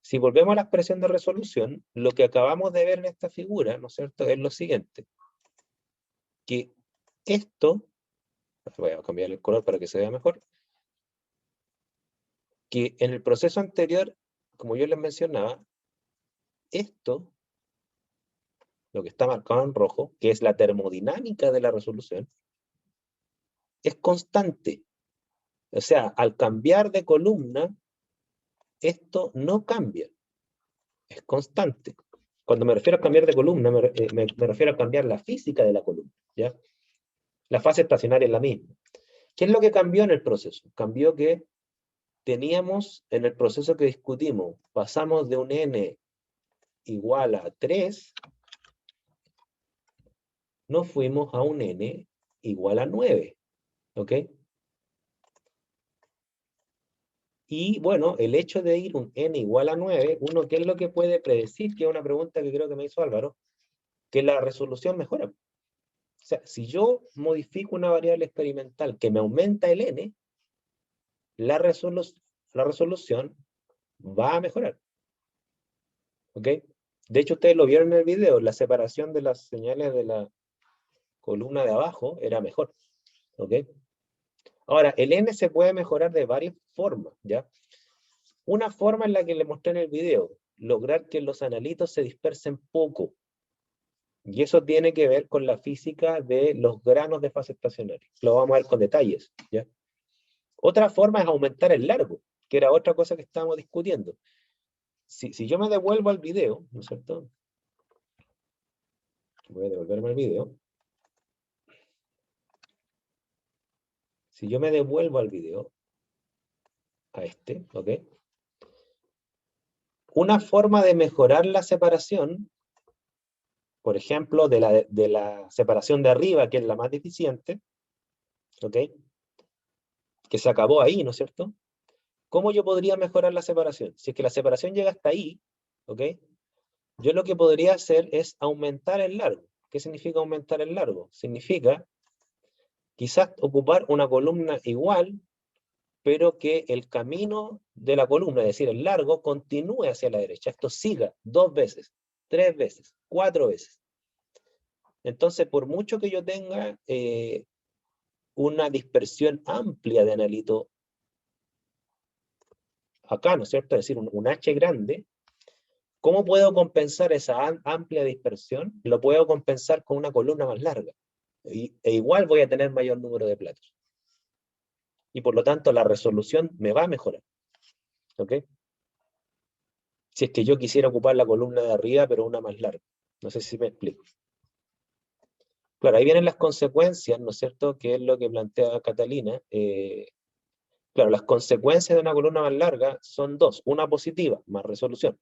Si volvemos a la expresión de resolución, lo que acabamos de ver en esta figura, ¿no es cierto?, es lo siguiente. Que esto, voy a cambiar el color para que se vea mejor, que en el proceso anterior, como yo les mencionaba, esto, lo que está marcado en rojo, que es la termodinámica de la resolución, es constante. O sea, al cambiar de columna, esto no cambia, es constante. Cuando me refiero a cambiar de columna, me refiero a cambiar la física de la columna, ¿ya? La fase estacionaria es la misma. ¿Qué es lo que cambió en el proceso? Cambió que teníamos, en el proceso que discutimos, pasamos de un n igual a 3, nos fuimos a un n igual a 9, ¿ok? Y bueno, el hecho de ir un n igual a 9, uno, ¿qué es lo que puede predecir? Que es una pregunta que creo que me hizo Álvaro, que la resolución mejora. O sea, si yo modifico una variable experimental que me aumenta el n, la resolución va a mejorar. ¿Ok? De hecho, ustedes lo vieron en el video, la separación de las señales de la columna de abajo era mejor. ¿Ok? Ahora, el n se puede mejorar de varias formas, ¿ya? Una forma en la que le mostré en el video, lograr que los analitos se dispersen poco. Y eso tiene que ver con la física de los granos de fase estacionaria. Lo vamos a ver con detalles, ¿ya? Otra forma es aumentar el largo, que era otra cosa que estábamos discutiendo. Si yo me devuelvo al video, ¿no es cierto? Voy a devolverme al video. Si yo me devuelvo al video, a este, ¿ok? Una forma de mejorar la separación, por ejemplo, de la separación de arriba, que es la más deficiente, ¿ok? Que se acabó ahí, ¿no es cierto? ¿Cómo yo podría mejorar la separación? Si es que la separación llega hasta ahí, ¿ok? Yo lo que podría hacer es aumentar el largo. ¿Qué significa aumentar el largo? Significa quizás ocupar una columna igual, pero que el camino de la columna, es decir, el largo, continúe hacia la derecha. Esto siga 2 veces, 3 veces, 4 veces. Entonces, por mucho que yo tenga una dispersión amplia de analito acá, ¿no es cierto? Es decir, un H grande, ¿cómo puedo compensar esa amplia dispersión? Lo puedo compensar con una columna más larga. E igual voy a tener mayor número de platos. Y por lo tanto, la resolución me va a mejorar. ¿Ok? Si es que yo quisiera ocupar la columna de arriba, pero una más larga. No sé si me explico. Claro, ahí vienen las consecuencias, ¿no es cierto? Que es lo que plantea Catalina. Claro, las consecuencias de una columna más larga son dos. Una positiva, más resolución.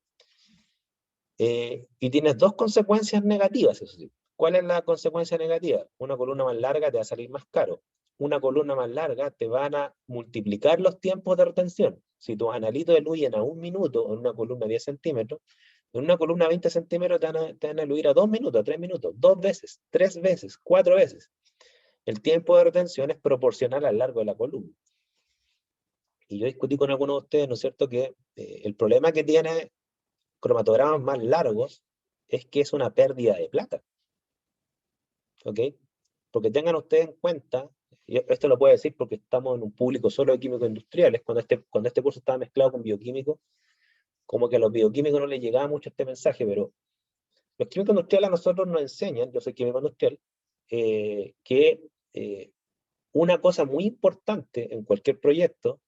Y tienes dos consecuencias negativas, eso sí. ¿Cuál es la consecuencia negativa? Una columna más larga te va a salir más caro. una columna más larga, te van a multiplicar los tiempos de retención. Si tus analitos eluyen a 1 minuto en una columna de 10 centímetros, en una columna de 20 centímetros te van a eludir a 2 minutos, a 3 minutos, 2 veces, 3 veces, 4 veces. El tiempo de retención es proporcional al largo de la columna. Y yo discutí con algunos de ustedes, ¿no es cierto?, que el problema que tiene cromatogramas más largos es que es una pérdida de plata. ¿Ok? Porque tengan ustedes en cuenta, y esto lo puedo decir porque estamos en un público solo de químicos industriales, cuando este curso estaba mezclado con bioquímicos, como que a los bioquímicos no les llegaba mucho este mensaje, pero los químicos industriales a nosotros nos enseñan, yo soy químico industrial, que una cosa muy importante en cualquier proyecto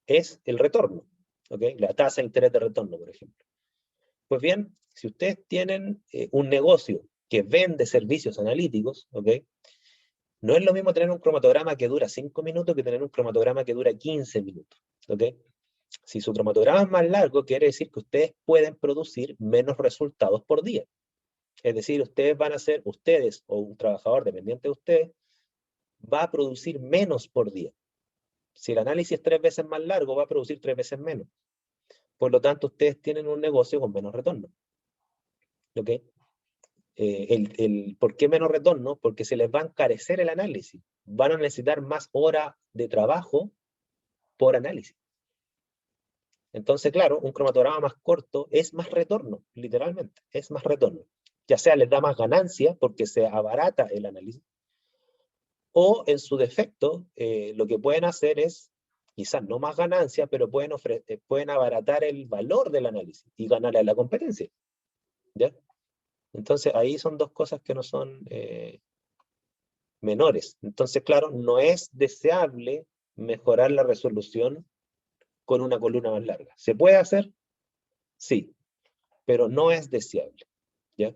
es el retorno, ¿ok? La tasa de interés de retorno, por ejemplo. Pues bien, si ustedes tienen un negocio que vende servicios analíticos, ¿ok? No es lo mismo tener un cromatograma que dura 5 minutos que tener un cromatograma que dura 15 minutos, ¿ok? Si su cromatograma es más largo, quiere decir que ustedes pueden producir menos resultados por día. Es decir, ustedes o un trabajador dependiente de ustedes, va a producir menos por día. Si el análisis es 3 veces más largo, va a producir 3 veces menos. Por lo tanto, ustedes tienen un negocio con menos retorno. ¿Ok? ¿Por qué menos retorno? Porque se les va a encarecer el análisis. Van a necesitar más horas de trabajo por análisis. Entonces, claro, un cromatograma más corto es más retorno, literalmente, es más retorno. Ya sea les da más ganancia porque se abarata el análisis, o en su defecto, lo que pueden hacer es, quizás no más ganancia, pero pueden abaratar el valor del análisis y ganarle a la competencia. ¿Ya? Entonces, ahí son dos cosas que no son menores. Entonces, claro, no es deseable mejorar la resolución con una columna más larga. ¿Se puede hacer? Sí, pero no es deseable. ¿Ya?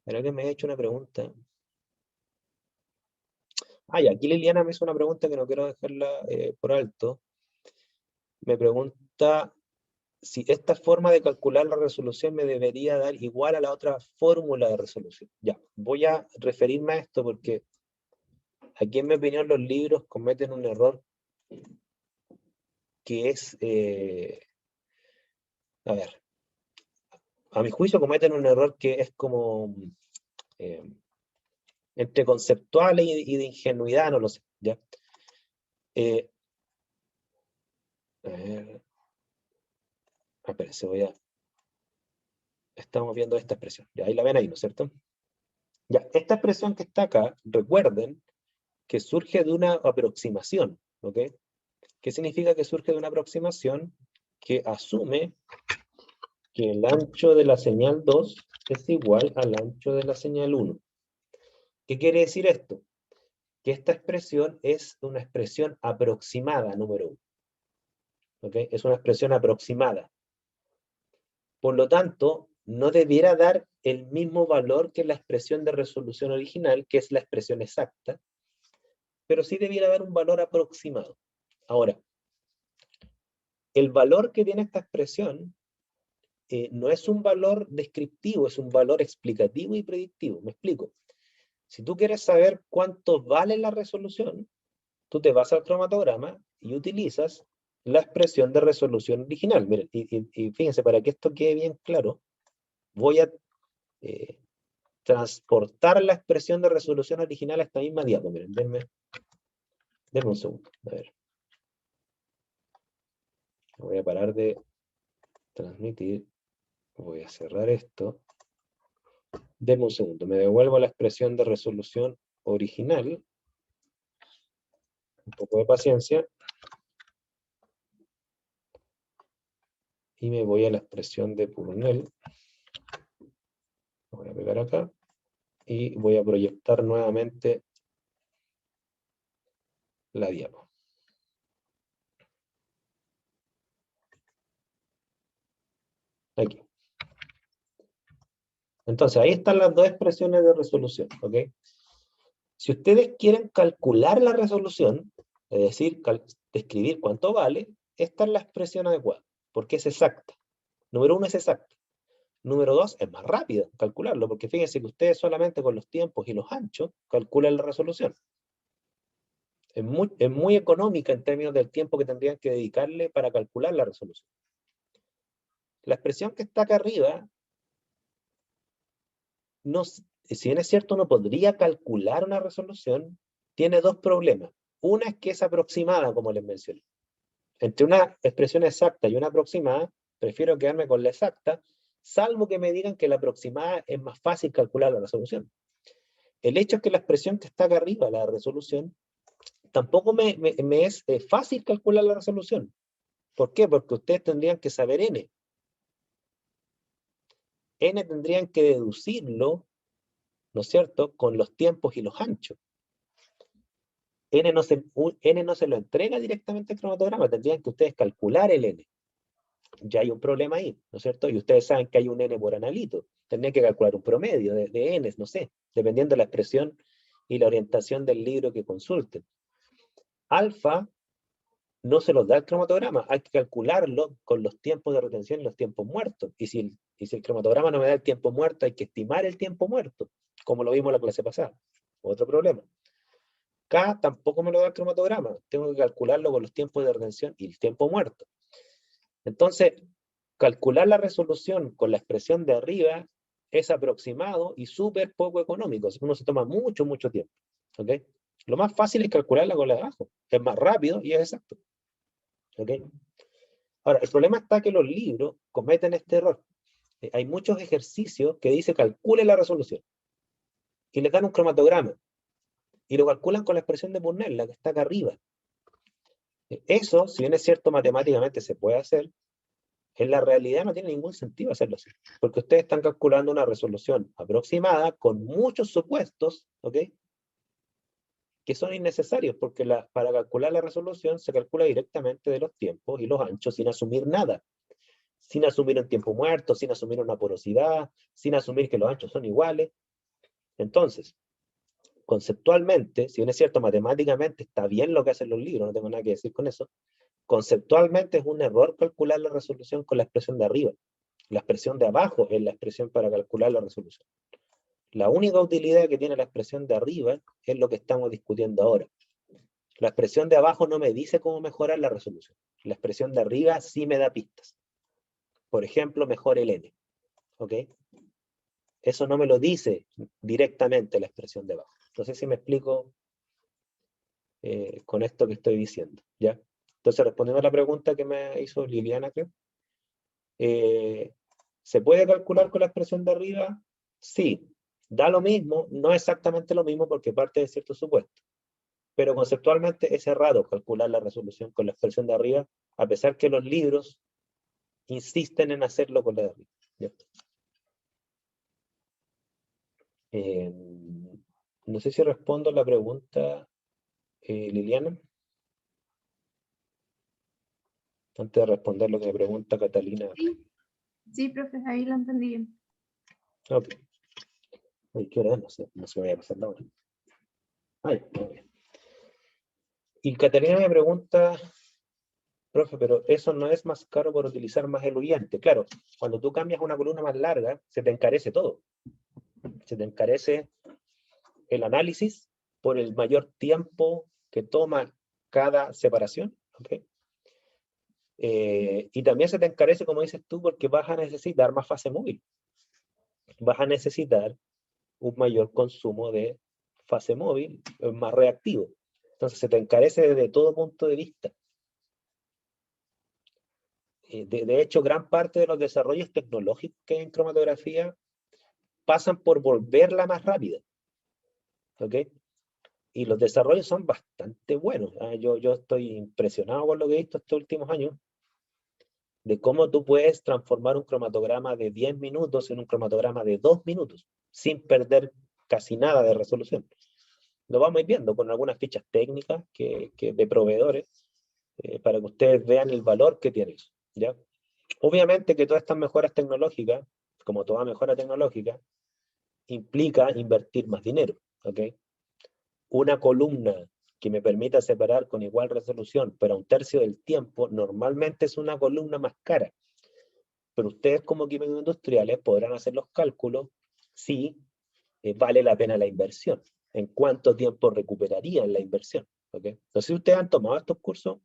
Pero que me ha hecho una pregunta. Y aquí Liliana me hizo una pregunta que no quiero dejarla por alto. Me pregunta si esta forma de calcular la resolución me debería dar igual a la otra fórmula de resolución. Ya, voy a referirme a esto porque aquí en mi opinión los libros cometen un error que es, a ver, a mi juicio cometen un error que es como entre conceptual y de ingenuidad, no lo sé, ¿ya? A ver, espérense, estamos viendo esta expresión, ya ahí la ven ahí, ¿no es cierto? Ya, esta expresión que está acá, recuerden que surge de una aproximación, ¿ok? ¿Qué significa que surge de una aproximación que asume que el ancho de la señal 2 es igual al ancho de la señal 1? ¿Qué quiere decir esto? Que esta expresión es una expresión aproximada, número 1. ¿Ok? Es una expresión aproximada. Por lo tanto, no debiera dar el mismo valor que la expresión de resolución original, que es la expresión exacta, pero sí debiera dar un valor aproximado. Ahora, el valor que tiene esta expresión no es un valor descriptivo, es un valor explicativo y predictivo. Me explico. Si tú quieres saber cuánto vale la resolución, tú te vas al cromatograma y utilizas la expresión de resolución original. Miren, y fíjense, para que esto quede bien claro, voy a transportar la expresión de resolución original a esta misma diapo. Miren, denme un segundo. A ver. Voy a parar de transmitir. Voy a cerrar esto. Denme un segundo. Me devuelvo a la expresión de resolución original. Un poco de paciencia. Y me voy a la expresión de Purnell. Lo voy a pegar acá. Y voy a proyectar nuevamente la diapo. Aquí. Entonces, ahí están las dos expresiones de resolución, ¿ok? Si ustedes quieren calcular la resolución, es decir, describir cuánto vale, esta es la expresión adecuada, porque es exacta. Número 1 es exacta. Número 2, es más rápido calcularlo, porque fíjense que ustedes solamente con los tiempos y los anchos calculan la resolución. Es muy económica en términos del tiempo que tendrían que dedicarle para calcular la resolución. La expresión que está acá arriba, no, si bien es cierto, uno podría calcular una resolución, tiene dos problemas. Una es que es aproximada, como les mencioné. Entre una expresión exacta y una aproximada, prefiero quedarme con la exacta, salvo que me digan que la aproximada es más fácil calcular la resolución. El hecho es que la expresión que está acá arriba, la resolución, tampoco me es fácil calcular la resolución. ¿Por qué? Porque ustedes tendrían que saber n. N tendrían que deducirlo, ¿no es cierto?, con los tiempos y los anchos. N no se lo entrega directamente al cromatograma, tendrían que ustedes calcular el N. Ya hay un problema ahí, ¿no es cierto? Y ustedes saben que hay un N por analito. Tendrían que calcular un promedio de N, no sé, dependiendo de la expresión y la orientación del libro que consulten. Alfa no se los da el cromatograma, hay que calcularlo con los tiempos de retención y los tiempos muertos. Y si el cromatograma no me da el tiempo muerto, hay que estimar el tiempo muerto, como lo vimos en la clase pasada. Otro problema. K tampoco me lo da el cromatograma, tengo que calcularlo con los tiempos de retención y el tiempo muerto. Entonces, calcular la resolución con la expresión de arriba es aproximado y súper poco económico. Uno se toma mucho, mucho tiempo. ¿Okay? Lo más fácil es calcularla con la de abajo. Es más rápido y es exacto. ¿Okay? Ahora, el problema está que los libros cometen este error. Hay muchos ejercicios que dice calcule la resolución. Y le dan un cromatograma. Y lo calculan con la expresión de Burnell, la que está acá arriba. Eso, si bien es cierto matemáticamente se puede hacer, en la realidad no tiene ningún sentido hacerlo así, porque ustedes están calculando una resolución aproximada con muchos supuestos, ¿ok?, que son innecesarios, porque para calcular la resolución se calcula directamente de los tiempos y los anchos sin asumir nada, sin asumir un tiempo muerto, sin asumir una porosidad, sin asumir que los anchos son iguales. Entonces, conceptualmente, si bien es cierto matemáticamente está bien lo que hacen los libros, no tengo nada que decir con eso, conceptualmente es un error calcular la resolución con la expresión de arriba. La expresión de abajo es la expresión para calcular la resolución. La única utilidad que tiene la expresión de arriba es lo que estamos discutiendo ahora. La expresión de abajo no me dice cómo mejorar la resolución. La expresión de arriba sí me da pistas. Por ejemplo, mejor el n. ¿Ok? Eso no me lo dice directamente la expresión de abajo. No sé si me explico con esto que estoy diciendo. ¿Ya? Entonces, respondiendo a la pregunta que me hizo Liliana, creo. ¿Se puede calcular con la expresión de arriba? Sí. Da lo mismo, no exactamente lo mismo porque parte de cierto supuesto. Pero conceptualmente es errado calcular la resolución con la expresión de arriba, a pesar que los libros insisten en hacerlo con la de arriba. No sé si respondo la pregunta, Liliana. Antes de responder lo que me pregunta Catalina. Sí, sí, profe, ahí lo entendí bien. Ok. Ay, ¿qué hora es? No se me vaya a pasar la hora. Ay, muy bien. Y Catalina me pregunta, profe, pero eso no es más caro por utilizar más eluyente. Claro, cuando tú cambias una columna más larga, se te encarece todo. Se te encarece el análisis por el mayor tiempo que toma cada separación. ¿Okay? Y también se te encarece, como dices tú, porque vas a necesitar más fase móvil. Vas a necesitar un mayor consumo de fase móvil, más reactivo. Entonces se te encarece desde todo punto de vista. De hecho, gran parte de los desarrollos tecnológicos que hay en cromatografía pasan por volverla más rápida. ¿Ok? Y los desarrollos son bastante buenos. Yo estoy impresionado con lo que he visto estos últimos años, de cómo tú puedes transformar un cromatograma de 10 minutos en un cromatograma de 2 minutos, sin perder casi nada de resolución. Lo vamos a ir viendo con algunas fichas técnicas de proveedores, para que ustedes vean el valor que tiene eso. ¿Ya? Obviamente que todas estas mejoras tecnológicas, como toda mejora tecnológica, implica invertir más dinero. ¿Ok? Una columna que me permita separar con igual resolución, pero a un tercio del tiempo, normalmente es una columna más cara. pero ustedes como químicos industriales podrán hacer los cálculos si vale la pena la inversión, en cuánto tiempo recuperarían la inversión. ¿Okay? Entonces, ustedes han tomado estos cursos,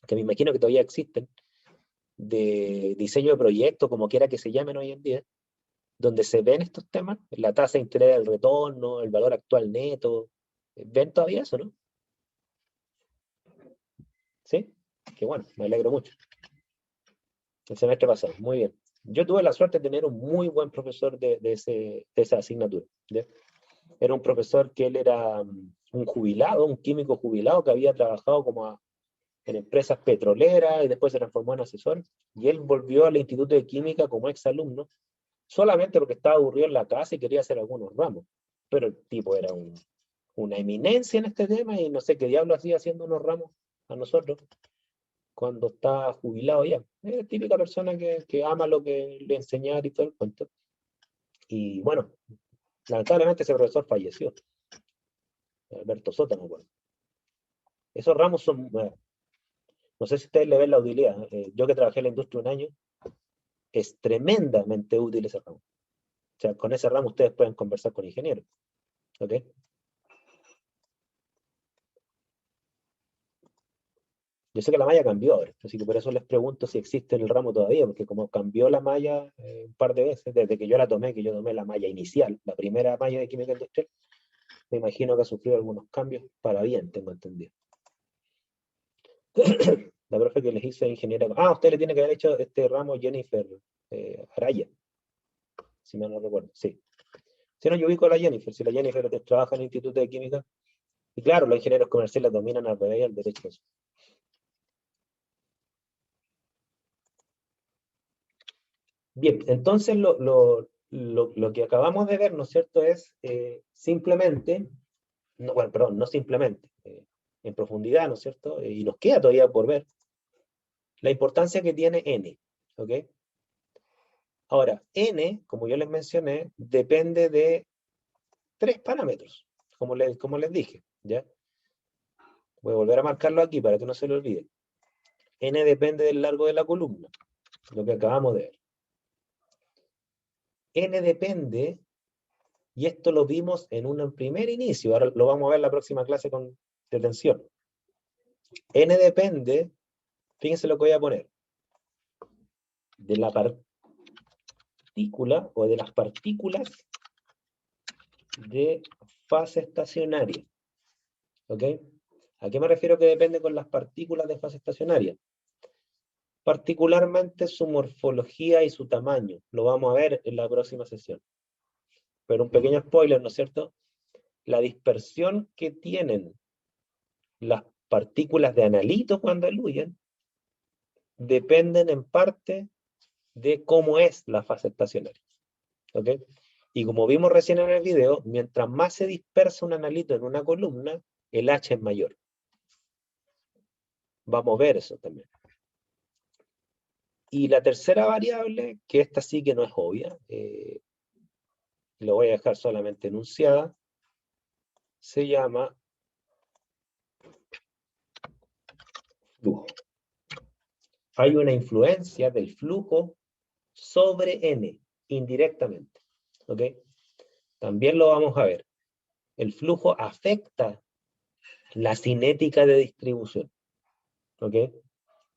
que me imagino que todavía existen, de diseño de proyectos, como quiera que se llamen hoy en día, donde se ven estos temas, la tasa de interés del retorno, el valor actual neto. ¿Ven todavía eso, no? ¿Sí? Qué bueno, me alegro mucho. El semestre pasado, muy bien. Yo tuve la suerte de tener un muy buen profesor de esa asignatura. ¿Ya? Era un profesor que él era un jubilado, un químico jubilado que había trabajado en empresas petroleras y después se transformó en asesor. Y él volvió al Instituto de Química como exalumno, solamente porque estaba aburrido en la casa y quería hacer algunos ramos. Pero el tipo era una eminencia en este tema y no sé qué diablo hacía haciendo unos ramos a nosotros cuando está jubilado ya. Es la típica persona que ama lo que le enseñar y todo el cuento. Y bueno, lamentablemente ese profesor falleció. Alberto Soto, me acuerdo. Esos ramos son, no sé si ustedes le ven la utilidad. Yo que trabajé en la industria un año, es tremendamente útil ese ramo. O sea, con ese ramo ustedes pueden conversar con ingenieros. ¿Ok? Yo sé que la malla cambió ahora, así que por eso les pregunto si existe el ramo todavía, porque como cambió la malla un par de veces, desde que yo la tomé, que yo tomé la malla inicial, la primera malla de química industrial, me imagino que ha sufrido algunos cambios para bien, tengo entendido. La profe que les hizo ingeniera. Ah, usted le tiene que haber hecho este ramo Jennifer Araya, si mal no recuerdo, sí. Si no, yo ubico a la Jennifer, si la Jennifer trabaja en el Instituto de Química, y claro, los ingenieros comerciales dominan al revés y al derecho. Bien, entonces lo que acabamos de ver, ¿no es cierto?, es simplemente, no, bueno, perdón, no simplemente, en profundidad, ¿no es cierto?, y nos queda todavía por ver, la importancia que tiene N, ¿ok? Ahora, N, como yo les mencioné, depende de 3 parámetros, como les dije, ¿ya? Voy a volver a marcarlo aquí para que no se lo olvide. N depende del largo de la columna, lo que acabamos de ver. N depende, y esto lo vimos en un primer inicio, ahora lo vamos a ver en la próxima clase con detención. N depende, fíjense lo que voy a poner, de la partícula o de las partículas de fase estacionaria. ¿Ok? ¿A qué me refiero que depende con las partículas de fase estacionaria? Particularmente su morfología y su tamaño. Lo vamos a ver en la próxima sesión. Pero un pequeño spoiler, ¿no es cierto? La dispersión que tienen las partículas de analito cuando eluyen dependen en parte de cómo es la fase estacionaria. ¿Ok? Y como vimos recién en el video, mientras más se dispersa un analito en una columna, el H es mayor. Vamos a ver eso también. Y la tercera variable, que esta sí que no es obvia, lo voy a dejar solamente enunciada, se llama flujo. Hay una influencia del flujo sobre N, indirectamente. ¿Ok? También lo vamos a ver. El flujo afecta la cinética de distribución. ¿Ok?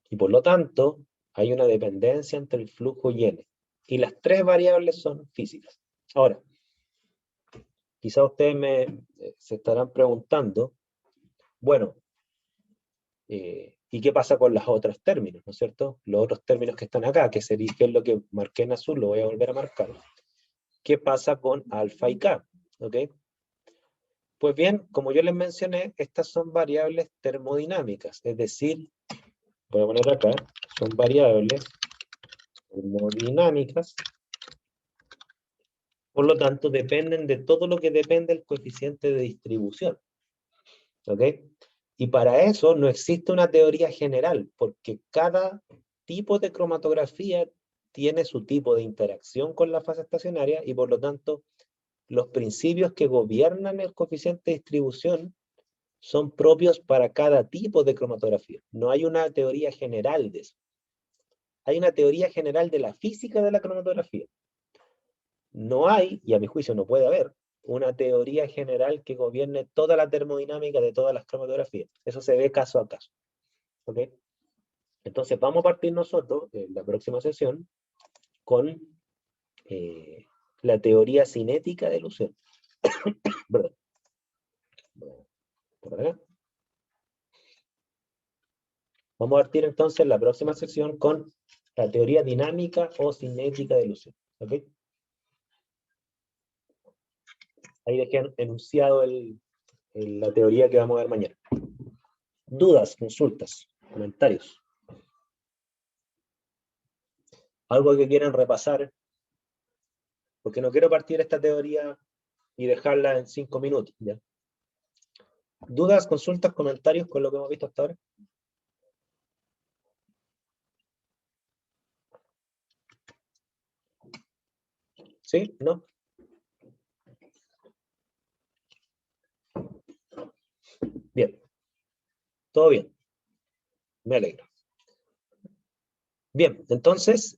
Y por lo tanto, hay una dependencia entre el flujo y N. Y las 3 variables son físicas. Ahora, quizá ustedes se estarán preguntando, bueno, ¿y qué pasa con los otros términos, ¿no es cierto? Los otros términos que están acá, que es lo que marqué en azul, lo voy a volver a marcar. ¿Qué pasa con alfa y K? ¿Ok? Pues bien, como yo les mencioné, estas son variables termodinámicas, es decir, voy a poner acá, son variables termodinámicas, por lo tanto dependen de todo lo que depende del coeficiente de distribución. ¿Ok? Y para eso no existe una teoría general, porque cada tipo de cromatografía tiene su tipo de interacción con la fase estacionaria y por lo tanto los principios que gobiernan el coeficiente de distribución son propios para cada tipo de cromatografía. No hay una teoría general de eso. hay una teoría general de la física de la cromatografía. No hay, y a mi juicio no puede haber, una teoría general que gobierne toda la termodinámica de todas las cromatografías. Eso se ve caso a caso. ¿Ok? Entonces vamos a partir nosotros, en la próxima sesión, con la teoría cinética de ilusión. Perdón. Por acá. Vamos a partir entonces en la próxima sección con la teoría dinámica o cinética de ilusión. ¿Ok? Ahí dejé enunciado la teoría que vamos a ver mañana. Dudas, consultas, comentarios. Algo que quieran repasar, porque no quiero partir esta teoría y dejarla en 5 minutos. ¿Ya? ¿Dudas, consultas, comentarios con lo que hemos visto hasta ahora? ¿Sí? ¿No? Bien. Todo bien. Me alegro. Bien, entonces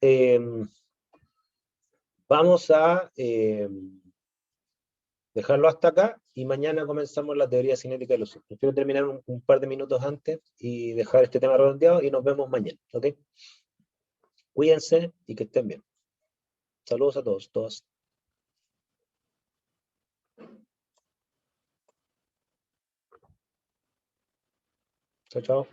vamos a dejarlo hasta acá y mañana comenzamos la teoría cinética de ilusión. Prefiero terminar un par de minutos antes y dejar este tema redondeado y nos vemos mañana. ¿Ok? Cuídense y que estén bien. Saludos a todos, todas. Chao, chao.